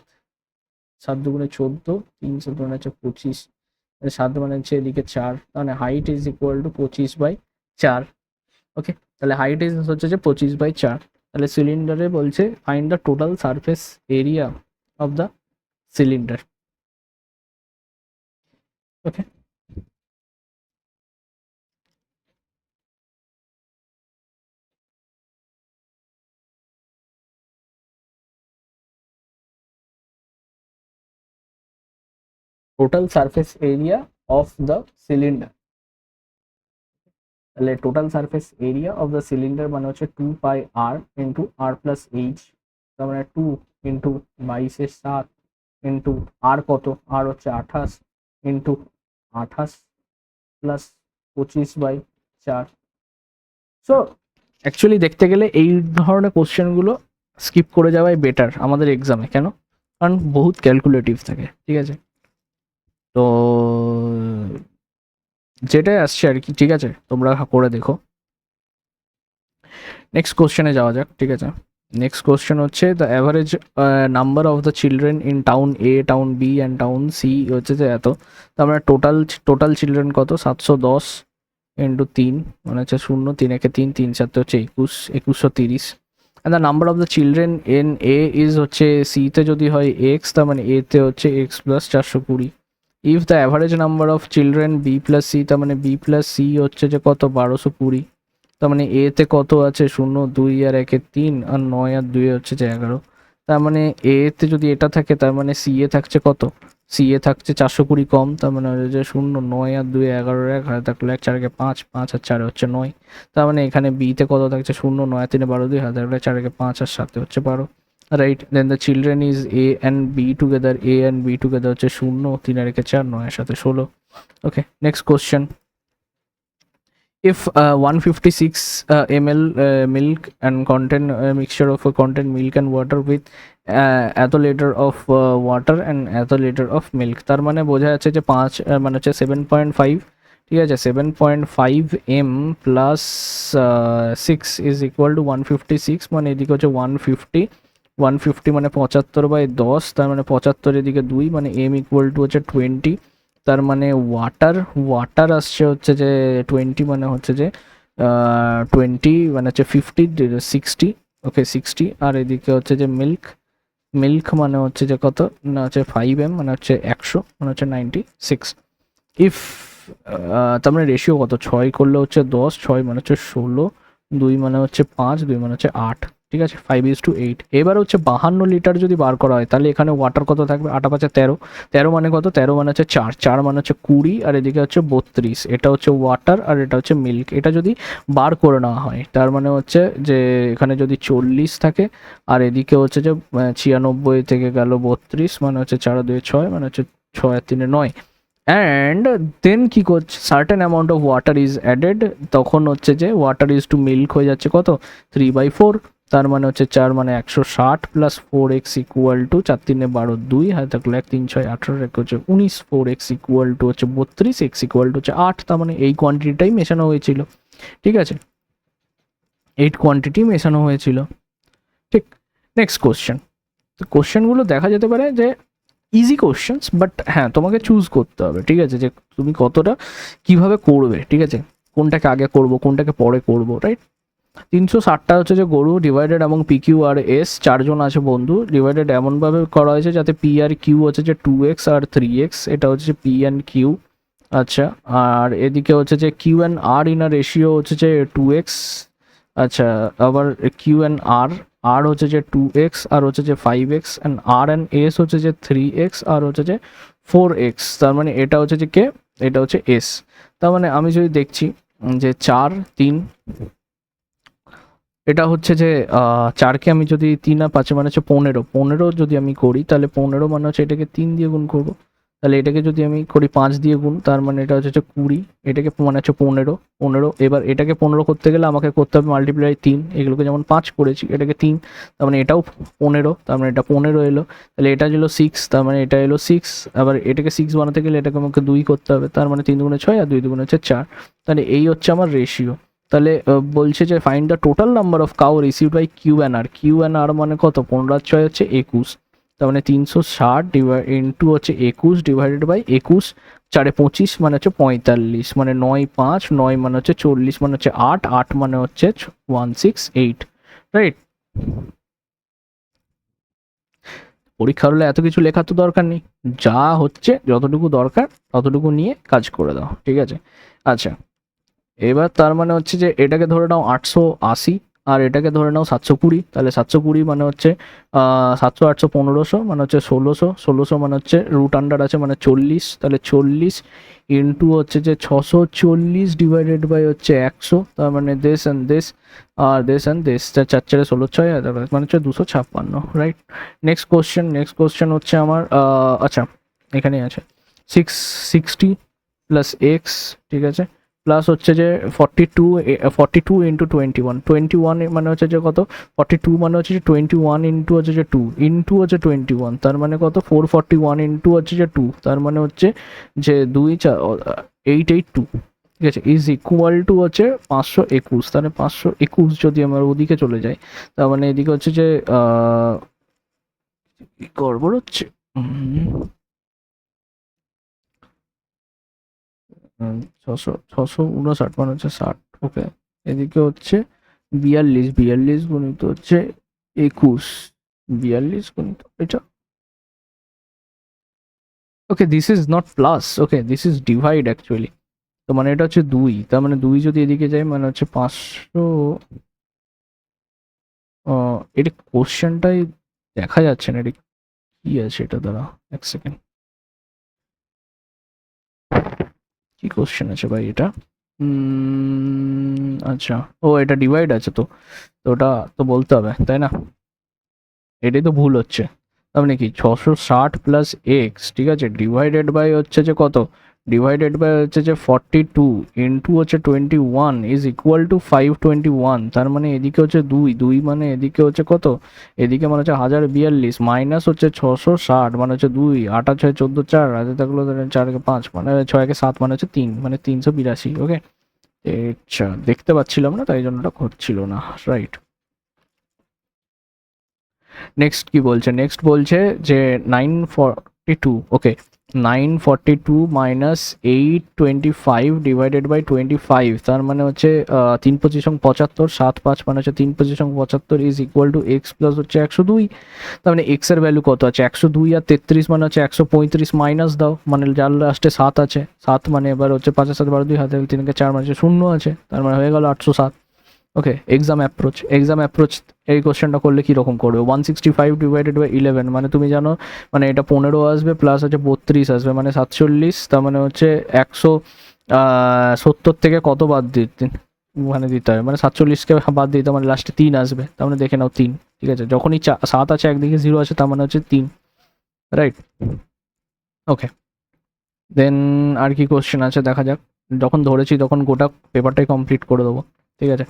7 দুগুণে 14, 3 7 মানে হচ্ছে 25, 7 মানে হচ্ছে এদিকে 4, মানে height is equal to 25/4। Okay, তাহলে হাইট ইজ হচ্ছে যে 25/4। তাহলে সিলিন্ডারে বলছে find the total surface area of the cylinder. Okay, total surface area of the cylinder. তাহলে total surface area of the cylinder মানে হচ্ছে 2πr ইন্টু আর প্লাস এইচ, তার মানে 2 ইন্টু 22/7 ইন্টু আর কত, আর হচ্ছে 28 ইন্টু 28 প্লাস 25/4। সো অ্যাকচুয়ালি দেখতে গেলে এই ধরনের কোশ্চেনগুলো স্কিপ করে যাওয়াই বেটার আমাদের এক্সামে। কেন? কারণ বহুত ক্যালকুলেটিভ থাকে, ঠিক আছে? তো যেটাই আসছে আর কি, ঠিক আছে, তোমরা করে দেখো। নেক্সট কোশ্চেনে যাওয়া যাক, ঠিক আছে? নেক্সট কোশ্চেন হচ্ছে the average number of the children in town A, town B and town C হচ্ছে যে এত। তার মানে টোটাল টোটাল চিলড্রেন কত? 710 ইন্টু 3 মানে হচ্ছে 0, 3 একে 3, 3 4 হচ্ছে 21, 2130। And the number of the children in A is হচ্ছে সিতে যদি হয় এক্স, তার মানে এতে হচ্ছে x plus 420। If the average number of children B plus C, তার মানে বি প্লাস সি হচ্ছে যে কত? 1220। তার মানে এতে কত আছে? 0 2 আর 1 3 আর 9 আর 2 হচ্ছে যে 11। তার মানে এতে যদি এটা থাকে তার মানে সি এ থাকছে কত? সি এ থাকছে 420 কম, তার মানে হচ্ছে যে 0 9 আর 2 11, 1 হাতে থাকলে 1 4 5, 5 আর 4 হচ্ছে 9। তার মানে এখানে বিতে কত থাকছে? 0 9 3 12, 2 হাতে থাকলে 4 5 আর 7 হচ্ছে 12। Right, then the children is A and B together, A and B together হচ্ছে 0 3 আর 4 9 এর সাথে 16। Okay, next question. If 156 ml milk and contain mixture of contain milk and water with এত লিটার অফ ওয়াটার অ্যান্ড এত লিটার অফ মিল্ক, তার মানে বোঝা যাচ্ছে যে 5 মানে হচ্ছে 7.5, ঠিক আছে? 7.5 m plus 6 is equal two 156, মানে এদিকে হচ্ছে 150, 150 মানে 75/10, তার মানে 75 এদিকে 2 মানে m ইকুয়াল টু হচ্ছে 20। তার মানে ওয়াটার, ওয়াটার আসছে হচ্ছে যে 20 মানে হচ্ছে যে 20 মানে হচ্ছে 50 60, ওকে 60। আর এদিকে হচ্ছে যে মিল্ক, মিল্ক মানে হচ্ছে যে কত না হচ্ছে 5m মানে হচ্ছে 100 মানে হচ্ছে 96। ইফ তার মানে রেশিও কত? 6 করলে হচ্ছে 10, 6 মানে হচ্ছে 16, 2 মানে হচ্ছে 5, 2 মানে হচ্ছে 8, ঠিক আছে? 5:8। এবার হচ্ছে 52 লিটার যদি বার করা হয় তাহলে এখানে ওয়াটার কত থাকবে? 8 5 13, 13 মানে কত? 13 মানে হচ্ছে 4, 4 মানে হচ্ছে 20 আর এদিকে হচ্ছে 32। এটা হচ্ছে ওয়াটার আর এটা হচ্ছে মিল্ক। এটা যদি বার করে নেওয়া হয় তার মানে হচ্ছে যে এখানে যদি 40 থাকে আর এদিকে হচ্ছে যে 96 থেকে গেল 32 মানে হচ্ছে 4 2 6 মানে হচ্ছে 6 আর 3 9। অ্যান্ড দেন কি করছে? Certain amount of water is added, তখন হচ্ছে যে ওয়াটার ইজ টু মিল্ক হয়ে যাচ্ছে কত? 3/4। তার মানে হচ্ছে 4 মানে 160 প্লাস 4x ইকুয়াল টু 4 3 12 2 হাতে থাকলে 1 3 6 18 এক হচ্ছে 19, 4x ইকুয়াল টু হচ্ছে 32, x ইকুয়াল টু হচ্ছে 8। তার মানে এই কোয়ান্টিটিটাই মেশানো হয়েছিল, ঠিক আছে? এই কোয়ান্টিটি মেশানো হয়েছিল, ঠিক। Next question. তো কোশ্চেনগুলো দেখা যেতে পারে যে ইজি কোশ্চেন্স, বাট হ্যাঁ তোমাকে চুজ করতে হবে, ঠিক আছে, যে তুমি কতটা কিভাবে করবে, ঠিক আছে? কোনটাকে আগে করব, কোনটাকে পরে করব, রাইট? 360টা হচ্ছে যে গরু ডিভাইডেড এবং পি কিউ আর এস, চারজন আছে বন্ধু, ডিভাইডেড এমনভাবে করা হয়েছে যাতে পি আর কিউ হচ্ছে যে 2x আর 3x, এটা হচ্ছে পি অ্যান্ড কিউ। আচ্ছা, আর এদিকে হচ্ছে যে Q and R in a ratio হচ্ছে যে 2x। আচ্ছা, আবার কিউ অ্যান্ড আর আর হচ্ছে যে 2x আর হচ্ছে যে 5x and R and S হচ্ছে যে 3x আর হচ্ছে যে 4x, তার মানে এটা হচ্ছে যে কে, এটা হচ্ছে এস। তার মানে আমি যদি দেখছি যে 4 3, এটা হচ্ছে যে 4কে আমি যদি 3 আর 5 মানে হচ্ছে 15 যদি আমি করি তাহলে 15 মানে হচ্ছে এটাকে 3 দিয়ে গুণ করবো, তাহলে এটাকে যদি আমি করি 5 দিয়ে গুণ, তার মানে এটা হচ্ছে 20, এটাকে মানে হচ্ছে 15, এবার এটাকে 15 করতে গেলে আমাকে করতে হবে মাল্টিপ্লাই 3, এগুলোকে যেমন 5 করেছি এটাকে 3, তার মানে এটাও 15, তার মানে এটা 15 এলো, তাহলে এটা ছিল 6, তার মানে এটা এলো 6, আবার এটাকে 6 বানাতে গেলে এটাকে আমাকে 2 করতে হবে, তার মানে 3 দুগুণে 6 আর 2 দুগুণে হচ্ছে 4, তাহলে এই হচ্ছে আমার রেশিও। তাহলে বলছে যে find the total number of cow received by Q and R, Q and R মানে কত, 15 আর 6 হচ্ছে 21, তার মানে 360 ইন্টু হচ্ছে 21 ডিভাইডেড বাই 21, 4 25 মানে হচ্ছে 45, মানে 9 5 9 মানে হচ্ছে 40 মানে হচ্ছে 8 8 মানে হচ্ছে 168, রাইট। পরীক্ষার হলে এত কিছু লেখার তো দরকার নেই, যা হচ্ছে যতটুকু দরকার ততটুকু নিয়ে কাজ করে দাও, ঠিক আছে। আচ্ছা, এবার তার মানে হচ্ছে যে এটাকে ধরে নাও 880 আর এটাকে ধরে নাও 720, তাহলে 720 মানে হচ্ছে 700 800 1500 মানে হচ্ছে 1600 মানে হচ্ছে রুট আন্ডার আছে মানে 40, তাহলে 40 ইন্টু হচ্ছে যে 640 ডিভাইডেড বাই হচ্ছে 100, তার মানে দেশ অ্যান্ড দেশ আর দেশ অ্যান্ড দেশ, 4 4 16 6 মানে হচ্ছে 256, রাইট। নেক্সট কোশ্চেন হচ্ছে আমার আচ্ছা এখানে আছে 660 প্লাস এক্স, ঠিক আছে, প্লাস হচ্ছে যে 42 ইন্টু 21 মানে হচ্ছে যে কত, 42 মানে হচ্ছে যে 21 ইন্টু হচ্ছে যে 2 ইন্টু হচ্ছে 21, তার মানে কত 441 ইন্টু হচ্ছে যে 2, তার মানে হচ্ছে যে 882, ঠিক আছে, ইজ ইকুয়াল টু হচ্ছে 521, তাহলে 521 যদি আমার ওদিকে চলে যায়, তার মানে এদিকে হচ্ছে যে গড়বড় হচ্ছে, 659 মানে হচ্ছে 60, ওকে, এদিকে হচ্ছে 42 গুণিত হচ্ছে 21, 42 গুণিত এটা, okay this is not plus, okay this is divide actually, তো মানে এটা হচ্ছে 2, তার মানে 2 যদি এদিকে যায় মানে হচ্ছে 500, এটা কোশ্চেনটাই দেখা যাচ্ছে না, এটা কি আছে এটা, দ্বারা এক সেকেন্ড, কি কোশ্চেন আছে ভাই এটা, আচ্ছা, ও এটা ডিভাইড আছে তো, তো ওটা তো বলতে হবে তাই না, এটাই তো ভুল হচ্ছে, তার মানে কি 660 প্লাস এক্স, ঠিক আছে, ডিভাইডেড বাই হচ্ছে যে কত, ডিভাইডেড বাই হচ্ছে যে 42 ইন্টু হচ্ছে 21 ইজ ইকুয়াল টু 521, তার মানে এদিকে হচ্ছে 2 মানে এদিকে হচ্ছে কত, এদিকে মানে হচ্ছে 1042 মাইনাস হচ্ছে 660 মানে হচ্ছে 2 8 আর 6 14 4 হাতে থাকলো 4 কে 5 মানে 6 কে 7 মানে হচ্ছে 3 মানে 382, ওকে। আচ্ছা দেখতে পাচ্ছিলাম না তাই জন্য ওটা হচ্ছিল না, রাইট। নেক্সট কি বলছে, নেক্সট বলছে যে 942, ওকে, 942 মাইনাস 825 ডিভাইডেড বাই 25, তার মানে হচ্ছে 3 পঁচিশং 75, 7 5 মানে হচ্ছে 3 পঁচিশং 75 is equal two x plus হচ্ছে 102, তার মানে এক্স এর ভ্যালু কত আছে 102 আর 33 মানে হচ্ছে 135 মাইনাস দাও, মানে যার লাস্টে 7 আছে 7 মানে এবার হচ্ছে 5 7 12 2 হাতে 3 কে 4 মানে হচ্ছে 0 আছে, তার মানে হয়ে গেল 807, ওকে। এক্সাম অ্যাপ্রোচ এই কোশ্চেনটা করলে কীরকম করবে, 165 ডিভাইডেড বাই 11 মানে তুমি জানো মানে এটা 15 আসবে প্লাস হচ্ছে 32 আসবে মানে 47, তার মানে হচ্ছে 170 থেকে কত বাদ দিতে মানে দিতে হবে, মানে 47কে বাদ দিতে মানে লাস্টে 3 আসবে, তার মানে দেখে নাও 3, ঠিক আছে, যখনই 7 আছে একদিকে 0 আছে তার মানে হচ্ছে 3, রাইট, ওকে। দেন আর কি কোশ্চেন আছে দেখা যাক, যখন ধরেছি তখন গোটা পেপারটাই কমপ্লিট করে দেবো, ঠিক আছে।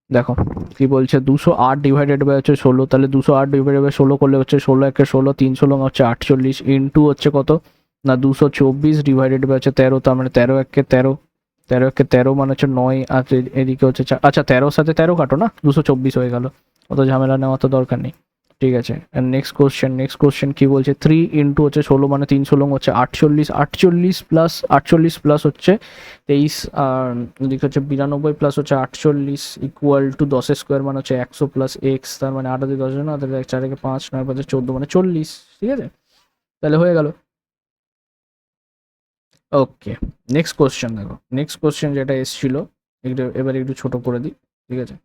দেখো কি বলছে, 208 ডিভাইডেড বাই হচ্ছে 16, তাহলে 208 ডিভাইডেড বাই 16 করলে হচ্ছে 16 একে 16 3 16 হচ্ছে 48 ইন্টু হচ্ছে কত না 224 ডিভাইডেড বাই হচ্ছে 13, তার মানে 13 একে 13, 13 একে 13 মানে হচ্ছে 9, আর এদিকে হচ্ছে আচ্ছা 13 সাথে 13 কাটো না 224 হয়ে গেল, অত ঝামেলা নেওয়া তো দরকার নেই, ঠিক আছে। নেক্সট কোশ্চেন কি বলছে, 3 ইন্টু হচ্ছে 16 মানে 3 16 হচ্ছে 48, 48 প্লাস হচ্ছে 23 আর এদিকে হচ্ছে 92 প্লাস হচ্ছে 48 ইকুয়াল টু 10 স্কোয়ার মানে হচ্ছে 100 প্লাস এক্স, তার মানে 8 10 জন তাহলে 4 কে 5 9 5 14 মানে 40, ঠিক আছে, তাহলে হয়ে গেল, ওকে। নেক্সট কোশ্চেন দেখো, নেক্সট কোশ্চেন যেটা এসেছিল একটু এবার একটু ছোট করে দিই, ঠিক আছে।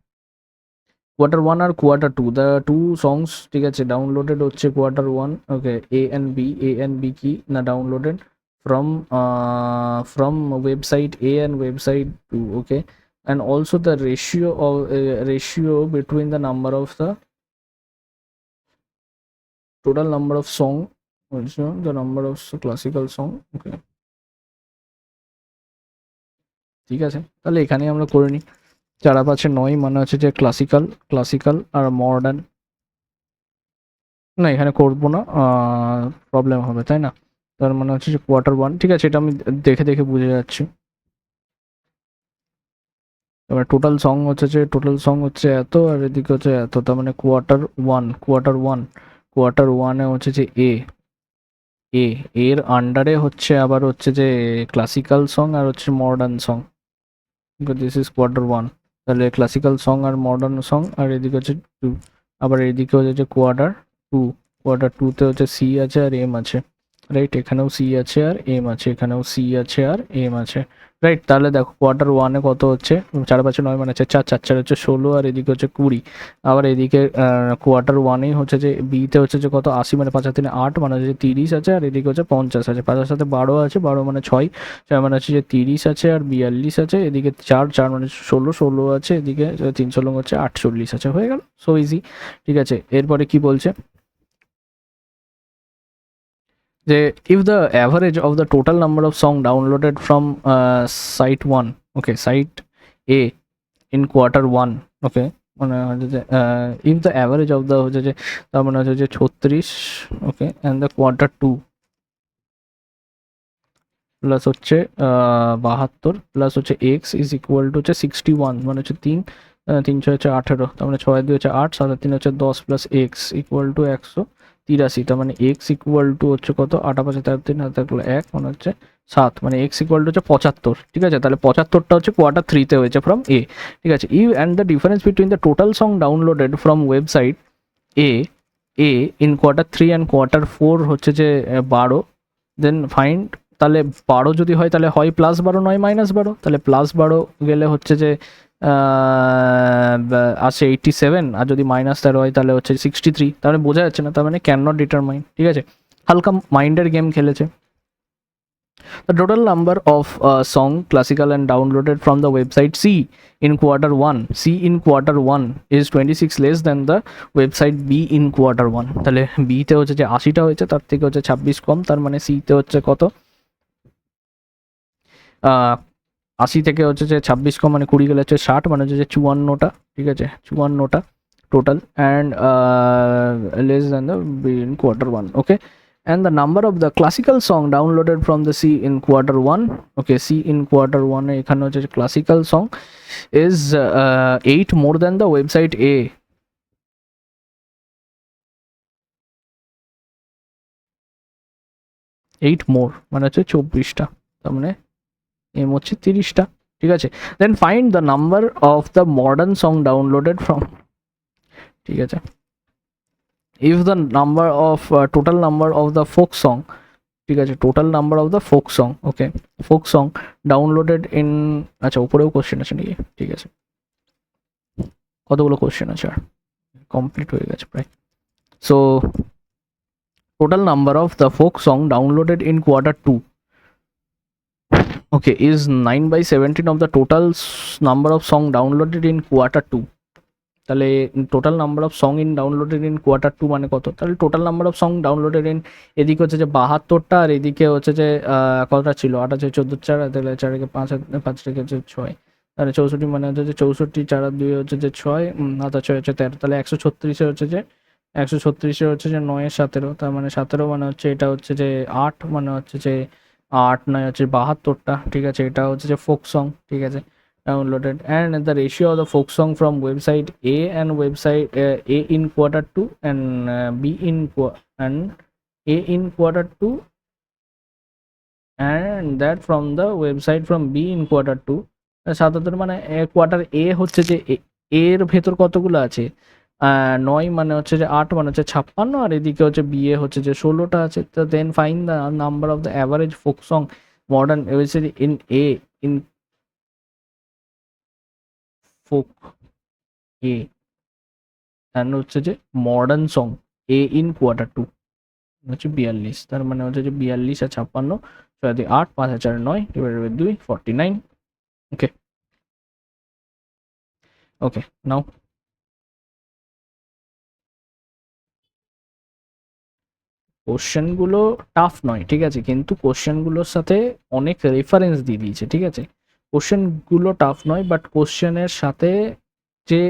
Quarter 1 R Quarter 2, the two songs, ঠিক আছে, ডাউনলোডেড হচ্ছে Quarter 1, okay, A and B কি না downloaded from website A and website 2, okay, and also the ratio between the number of the total number of song, also the number of classical song, okay, ঠিক আছে, তাহলে এখানে আমরা করে নিই 4 5 9 মানে হচ্ছে যে ক্লাসিক্যাল আর মডার্ন, না এখানে করবো না, প্রবলেম হবে তাই না, তার মানে হচ্ছে যে Quarter 1, ঠিক আছে, এটা আমি দেখে দেখে বুঝে যাচ্ছি। এবার টোটাল সং হচ্ছে এত, আর এদিকে হচ্ছে এত, তার মানে কোয়ার্টার ওয়ানে হচ্ছে যে এ এর আন্ডারে হচ্ছে আবার হচ্ছে যে ক্লাসিক্যাল সং আর হচ্ছে modern song, this is Quarter 1, তাহলে ক্লাসিক্যাল সং আর মডার্ন সং, আর এদিকে হচ্ছে 2, আবার এদিকে হচ্ছে যে কোয়ার্টার টুতে হচ্ছে সি আছে আর এম আছে, রাইট, এখানেও সি আছে আর এম আছে, এখানেও সি আছে আর এম আছে, রাইট। তাহলে দেখো Quarter 1-এ কত হচ্ছে, 4 5 9 মানে হচ্ছে 4 4 হচ্ছে 16, আর এদিকে হচ্ছে 20, আবার এদিকে Quarter 1-এই হচ্ছে যে বিতে হচ্ছে যে কত 80 মানে 5 আর 3 8 মানে হচ্ছে 30 আছে, আর এদিকে হচ্ছে 50 আছে, 5-এর সাথে 12 আছে, 12 মানে 6, 6 মানে হচ্ছে যে 30 আছে আর 42 আছে, এদিকে 4 মানে 16 আছে, এদিকে 3 হচ্ছে 48 আছে, হয়ে গেল, সো ইজি, ঠিক আছে। এরপরে কি বলছে যে if the average of the total number of song downloaded from site 1, okay, site A in Quarter 1, okay, মানে হচ্ছে যে if the average of the হচ্ছে যে তার মানে হচ্ছে যে 36, okay, and the Quarter 2 plus হচ্ছে 72 প্লাস হচ্ছে এক্স ইজ ইকুয়াল টু হচ্ছে 61, মানে হচ্ছে 3 হচ্ছে 18, তার মানে 6 2 হচ্ছে 8, 7 3 হচ্ছে 10 প্লাস এক্স ইকুয়াল টু 183, তার মানে এক্স ইকুয়াল টু হচ্ছে কত 8 5 13 থাকলো 1 মানে হচ্ছে 7, মানে এক্স ইকুয়াল টু হচ্ছে 75, ঠিক আছে, তাহলে 75টা হচ্ছে Quarter 3-তে হয়েছে ফ্রম এ, ঠিক আছে। U and the difference between the total song downloaded from website A A in Quarter 3 and Quarter 4 হচ্ছে যে 12, দেন ফাইন্ড, তাহলে 12 যদি হয় তাহলে হয় +12 নয় -12, তাহলে +12 গেলে হচ্ছে যে আসে 87, আর যদি -13 হয় তাহলে হচ্ছে 63, তাহলে বোঝা যাচ্ছে না, তার মানে ক্যান নট ডিটারমাইন, ঠিক আছে, হালকা মাইন্ডের গেম খেলেছে। The total number of song classical and downloaded from the website C in Quarter 1 is 26 less than the website B in Quarter 1, তাহলে B তে হচ্ছে যে 80টা হয়েছে, তার থেকে হচ্ছে 26 কম, তার মানে C তে হচ্ছে কত 80 থেকে হচ্ছে যে 26 কম মানে 20 গেলে হচ্ছে 60, মানে হচ্ছে যে 54টা, ঠিক আছে, 54টা total, and less than the B in Quarter 1, okay, and the number of the classical song downloaded from the C in Quarter 1, okay, C in Quarter 1 এ এখানে হচ্ছে যে classical song is 8 more than the website A, 8 more মানে হচ্ছে 24টা, তার মানে এম হচ্ছে 30টা, ঠিক আছে। Then find the number of the modern song downloaded from, ঠিক আছে, if the number of total number of the folk song, ঠিক আছে, total number of the folk song, okay, folk song downloaded in, আচ্ছা উপরেও কোশ্চেন আছে নাকি, ঠিক আছে, কতগুলো কোশ্চেন আছে আর কমপ্লিট হয়ে গেছে প্রায়। So total number of the folk song downloaded in Quarter 2, okay, is 9/17 of the total number of song downloaded in Quarter 2, তাহলে total number of song in downloaded in Quarter 2 মানে কত, তাহলে total number of song downloaded in, এদিকে হচ্ছে যে 72টা আর এদিকে হচ্ছে যে কতটা ছিল 8 আছে 14 4, তাহলে 4 থেকে 5 5 থেকে হচ্ছে 6, তাহলে 64 মানে হচ্ছে যে 64 4 আর 2 হচ্ছে যে 6, হাতা 6 হচ্ছে 13, তাহলে 136 হচ্ছে যে 136 হচ্ছে যে 9 17, তার মানে 17 মানে হচ্ছে এটা হচ্ছে যে 8 মানে হচ্ছে যে 8 9 হচ্ছে 72টা, ঠিক আছে, এটা হচ্ছে যে ফোক সং, ঠিক আছে, downloaded, and the ratio of the folk song from website A and website A in Quarter 2 and B in and A in Quarter 2 and that from the website from B in Quarter 2, সাতাত্তর মানে কোয়ার্টার এ হচ্ছে যে এর ভেতর কতগুলো আছে 9 মানে হচ্ছে যে 8 মানে হচ্ছে 56, আর এদিকে হচ্ছে বি এ হচ্ছে যে 16টা আছে, তো then fine the number of the average folk song modern in A in folk A, and হচ্ছে যে modern song A in quarter 2 হচ্ছে 42, তার মানে হচ্ছে যে 42 আর 56, 6 দিয়ে 8, 5 আর 4 9, ডিভাইডেড বাই 2, 49। ওকে ওকে, নাও কোশ্চেনগুলো টাফ নয়, ঠিক আছে, কিন্তু কোশ্চেনগুলোর সাথে অনেক রেফারেন্স দিয়ে দিয়েছে, ঠিক আছে। কোশ্চেনগুলো টাফ নয়, বাট কোশ্চেনের সাথে যে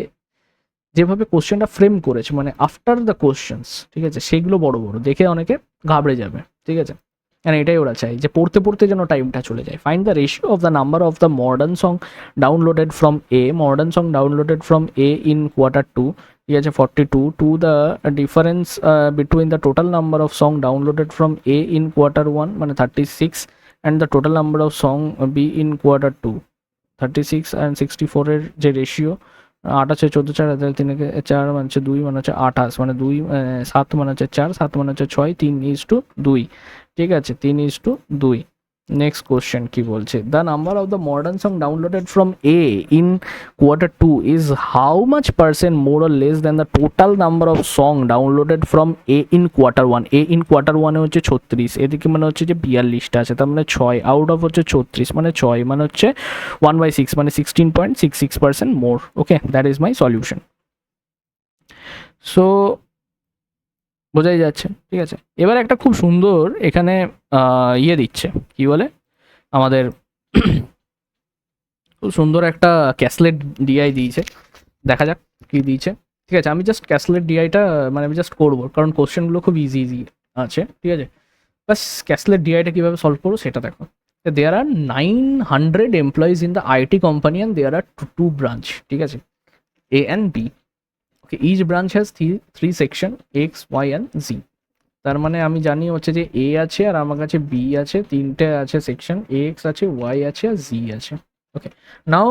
যেভাবে কোশ্চেনটা ফ্রেম করেছে, মানে আফটার দ্য কোশ্চেন্স, ঠিক আছে, সেগুলো বড় বড় দেখে অনেকে ঘাবড়ে যাবে, ঠিক আছে। মানে এটাই ওরা চাই যে পড়তে পড়তে যেন টাইমটা চলে যায়। Find the ratio of the number of the modern song downloaded from a in quarter 2, ঠিক আছে, 42, to the difference between the total number of song downloaded from a in quarter 1 মানে 36, and the total number of song be in quarter 2, 36 and 64 এর যে রেশিও, 8 আছে 14, 4 হাজার 3 4 মানে হচ্ছে 2 মানে হচ্ছে 28, মানে 2 7 মানে হচ্ছে 4, 7 মানে হচ্ছে 6, 3:2, ঠিক আছে, 3:2। নেক্সট কোশ্চেন কি বলছে, the number of the modern song downloaded from a in quarter 2 is how much percent more or less than the total number of song downloaded from a in quarter 1। A in quarter 1 হচ্ছে 36, এদিকে মানে হচ্ছে যে 42টা আছে, তার মানে 6 আউট অফ হচ্ছে 36, মানে 6 মানে হচ্ছে 1/6, মানে 16.66% more. Okay, that is my solution. So বোঝাই যাচ্ছে, ঠিক আছে। এবার একটা খুব সুন্দর এখানে ইয়ে দিচ্ছে, কি বলে আমাদের খুব সুন্দর একটা ক্যাসলেট ডিআই দিয়েছে, দেখা যাক কি দিয়েছে। ঠিক আছে, আমি জাস্ট ক্যাসলেট ডিআইটা মানে আমি জাস্ট করবো, কারণ কোশ্চেনগুলো খুব ইজি ইজি আছে, ঠিক আছে। বাস ক্যাসলেট ডিআইটা কীভাবে সলভ করবো সেটা দেখো। There are 900 employees in the IT company and there are two branch, ঠিক আছে, A and B. Okay, each branch has three section, X Y and Z. তার মানে আমি জানি হচ্ছে যে এ আছে আর আমার কাছে বি আছে, তিনটে আছে সেকশন, এক্স আছে, ওয়াই আছে আর জি আছে। ওকে, নাও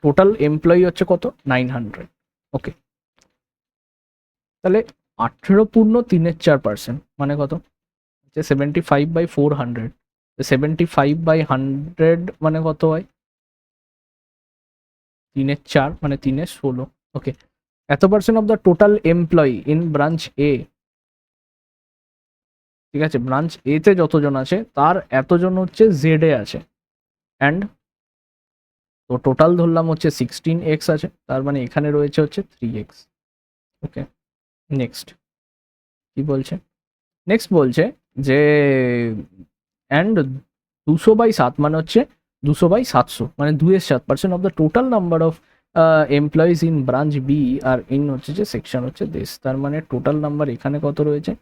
টোটাল এমপ্লয়ি হচ্ছে কত, 900। ওকে, তাহলে 18 পূর্ণ 3/4% মানে কত, যে 75/400, 75/100 মানে কত হয়, 3/4 মানে 3/16। ওকে, এত percent of the total employee in branch A, ঠিক আছে, ব্রাঞ্চ এ তে যতজন আছে তার এতজন হচ্ছে জেড এ আছে, অ্যান্ড তো টোটাল ধরলাম হচ্ছে 16x আছে, তার মানে এখানে রয়েছে হচ্ছে 3x। ওকে, নেক্সট কি বলছে, নেক্সট বলছে যে অ্যান্ড 200/7 মানে হচ্ছে 200/700, মানে 2/7% of the total number of employees in branch B আর ইন হচ্ছে যে সেকশন হচ্ছে দেশ। তার মানে টোটাল নাম্বার এখানে কত রয়েছে,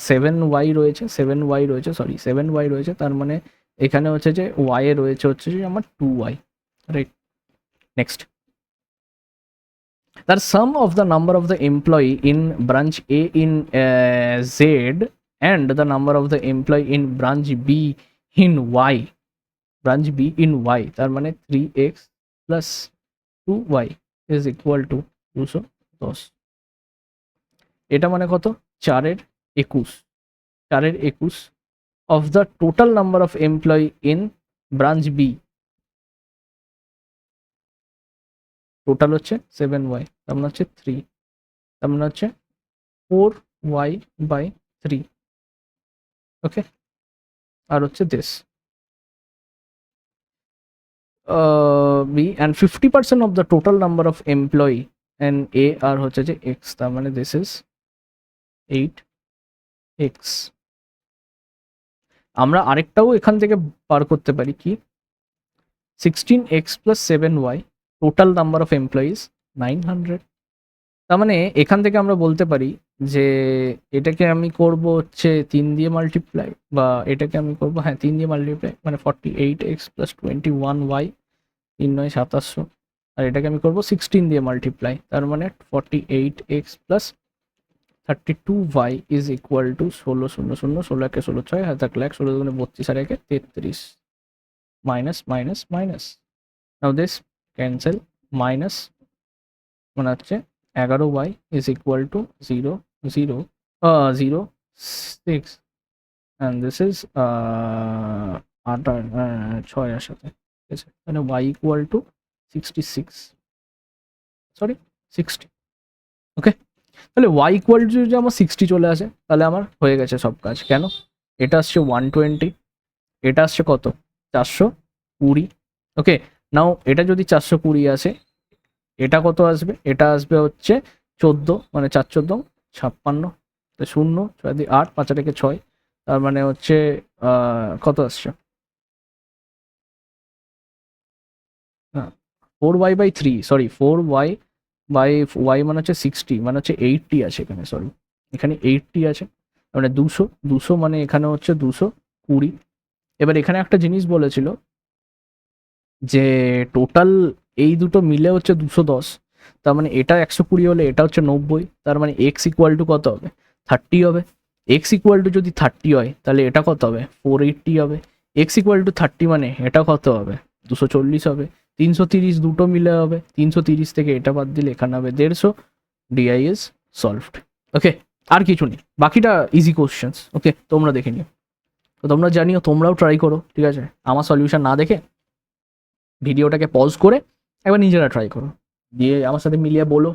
7y রয়েছে, 7y রয়েছে, সরি 7y রয়েছে, তার মানে এখানে হচ্ছে যে ওয়াই এ রয়েছে হচ্ছে যে আমার 2y, right. Next, the sum of the number of the employee in branch A in Z and the number of the employee in branch B in Y, branch B in Y, তার মানে 3x plus 2y is equal to 210। এটা মানে কত, 4/21, 4/21 of the total number of employee in branch B, total হচ্ছে 7y, তার মানে হচ্ছে 3, তার মানে হচ্ছে 4y/3। ওকে, আর হচ্ছে this B and 50% of the total number of employee and A আর হচ্ছে যে এক্স, তার মানে দিস ইজ 8x। আমরা আরেকটাও এখান থেকে বার করতে পারি, কি 16x plus 7y, total number of employees 900। তার মানে এখান থেকে আমরা বলতে পারি যে এটাকে আমি করব হচ্ছে 3 দিয়ে মাল্টিপ্লাই, বা এটাকে আমি করব, হ্যাঁ 3 দিয়ে মাল্টিপ্লাই, মানে 48x plus 21y, 3×9 2700, আর এটাকে আমি করব 16 দিয়ে মাল্টিপ্লাই, তার মানে 48x plus 32y is equal two 1600, 16 16 6 হাজার 1 16 দুগুণে 32 আর 1 33, minus minus minus, now this cancel, minus মানে হচ্ছে 11y is equal two 0 0 0 6, and this is 8 6 এর সাথে, ঠিক আছে, মানে y ইকুয়াল টু 66, সরি 60। ওকে, তাহলে ওয়াই ইকুয়াল টু যদি আমার 60 চলে আসে তাহলে আমার হয়ে গেছে সব কাজ। কেন? এটা আসছে 120, এটা আসছে কত 420। ওকে, নাও এটা যদি 420 আসে, এটা কত আসবে? এটা আসবে হচ্ছে 14, মানে 4 14 56, তো 0 6 দিয়ে 8 5 থেকে 6, তার মানে হচ্ছে কত আসছে? 4y/3, সরি 4y/y মানে হচ্ছে 60, মানে হচ্ছে 80 আছে এখানে, সরি এখানে 80 আছে, মানে 200 মানে এখানে হচ্ছে 220। এবার এখানে একটা জিনিস বলেছিল যে টোটাল এই দুটো মিলে হচ্ছে 210, তার মানে এটা 120 হলে এটা হচ্ছে 90, তার মানে এক্স ইকুয়াল টু কত হবে? 30 হবে। এক্স ইকুয়াল টু যদি 30 হয় তাহলে এটা কত হবে? 480 হবে। এক্স ইকুয়াল টু 30 মানে এটা কত হবে? 240 হবে। 330 দুটো মিলে হবে, 330 থেকে এটা বাদ দিলে এখানে হবে 150। DI is solved. ওকে, আর কিছু নেই, বাকিটা ইজি কোশ্চেন্স। ওকে, তোমরা দেখে নিও, তো তোমরা জানিও, তোমরাও ট্রাই করো, ঠিক আছে? আমার সলিউশন না দেখে ভিডিওটাকে পজ করে একবার নিজেরা ট্রাই করো, দিয়ে আমার সাথে মিলিয়ে বলো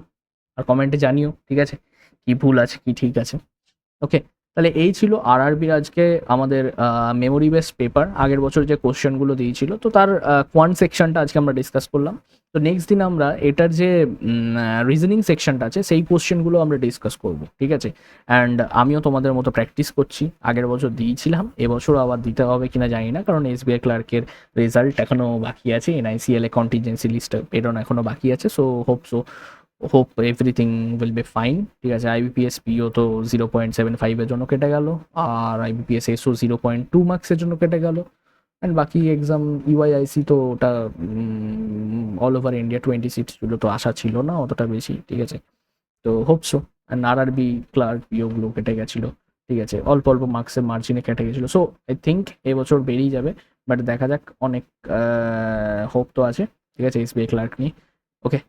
আর কমেন্টে জানিও, ঠিক আছে, কি ভুল আছে কি ঠিক আছে। ওকে, তাহলে এই ছিল আরআরবির আজকে আমাদের মেমোরি বেস পেপার, আগের বছর যে কোশ্চেনগুলো দিয়েছিল, তো তার কোয়ান্ট সেকশনটা আজকে আমরা ডিসকাস করলাম। তো নেক্সট দিন আমরা এটার যে রিজনিং সেকশনটা আছে সেই কোশ্চেনগুলো আমরা ডিসকাস করব, ঠিক আছে? অ্যান্ড আমিও তোমাদের মতো প্র্যাকটিস করছি, আগের বছর দিয়েছিলাম, এবছরও আবার দিতে হবে কিনা জানি না, কারণ এসবিআই ক্লার্কের রেজাল্ট এখনও বাকি আছে, এনআইসিএল এ কন্টিনজেন্সি লিস্ট বেরোনো এখনও বাকি আছে। Hope everything will be fine, ঠিক আছে? আইবিপিএস পিও তো 0.75-এর জন্য কেটে গেল, আর আইবিপিএস এসও 0.2 মার্কসের জন্য কেটে গেল, অ্যান্ড বাকি এক্সাম ইউআইআইসি তো ওটা অল ওভার ইন্ডিয়া 20 সিটস ছিল, তো আশা ছিল না অতটা বেশি, ঠিক আছে? তো হোপসো। অ্যান্ড আরআরবি ক্লার্ক পিওগুলো কেটে গেছিলো, ঠিক আছে, অল্প অল্প মার্কসের মার্জিনে কেটে গেছিলো। সো আই থিঙ্ক এবছর বেরিয়ে যাবে, বাট দেখা যাক, অনেক হোপ তো আছে, ঠিক আছে, এসবিআই ক্লার্ক নিয়ে। ওকে,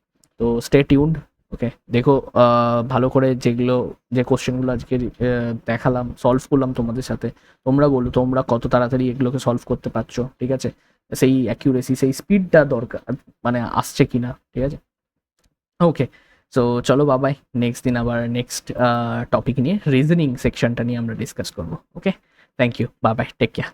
তো স্টে টিউনড। ওকে, দেখো ভালো করে যেগুলো, যে কোশ্চেনগুলো আজকে দেখালাম, সলভ করলাম তোমাদের সাথে, তোমরা বলো তোমরা কত তাড়াতাড়ি এগুলোকে সলভ করতে পারছো, ঠিক আছে? সেই অ্যাকিউরেসি, সেই স্পিডটা দরকার, মানে আসছে কিনা, ঠিক আছে? ওকে, সো চলো বাবাই, নেক্সট দিন আবার নেক্সট টপিক নিয়ে, রিজনিং সেকশনটা নিয়ে আমরা ডিসকাস করবো। ওকে, থ্যাংক ইউ, বাবাই, টেক কেয়ার।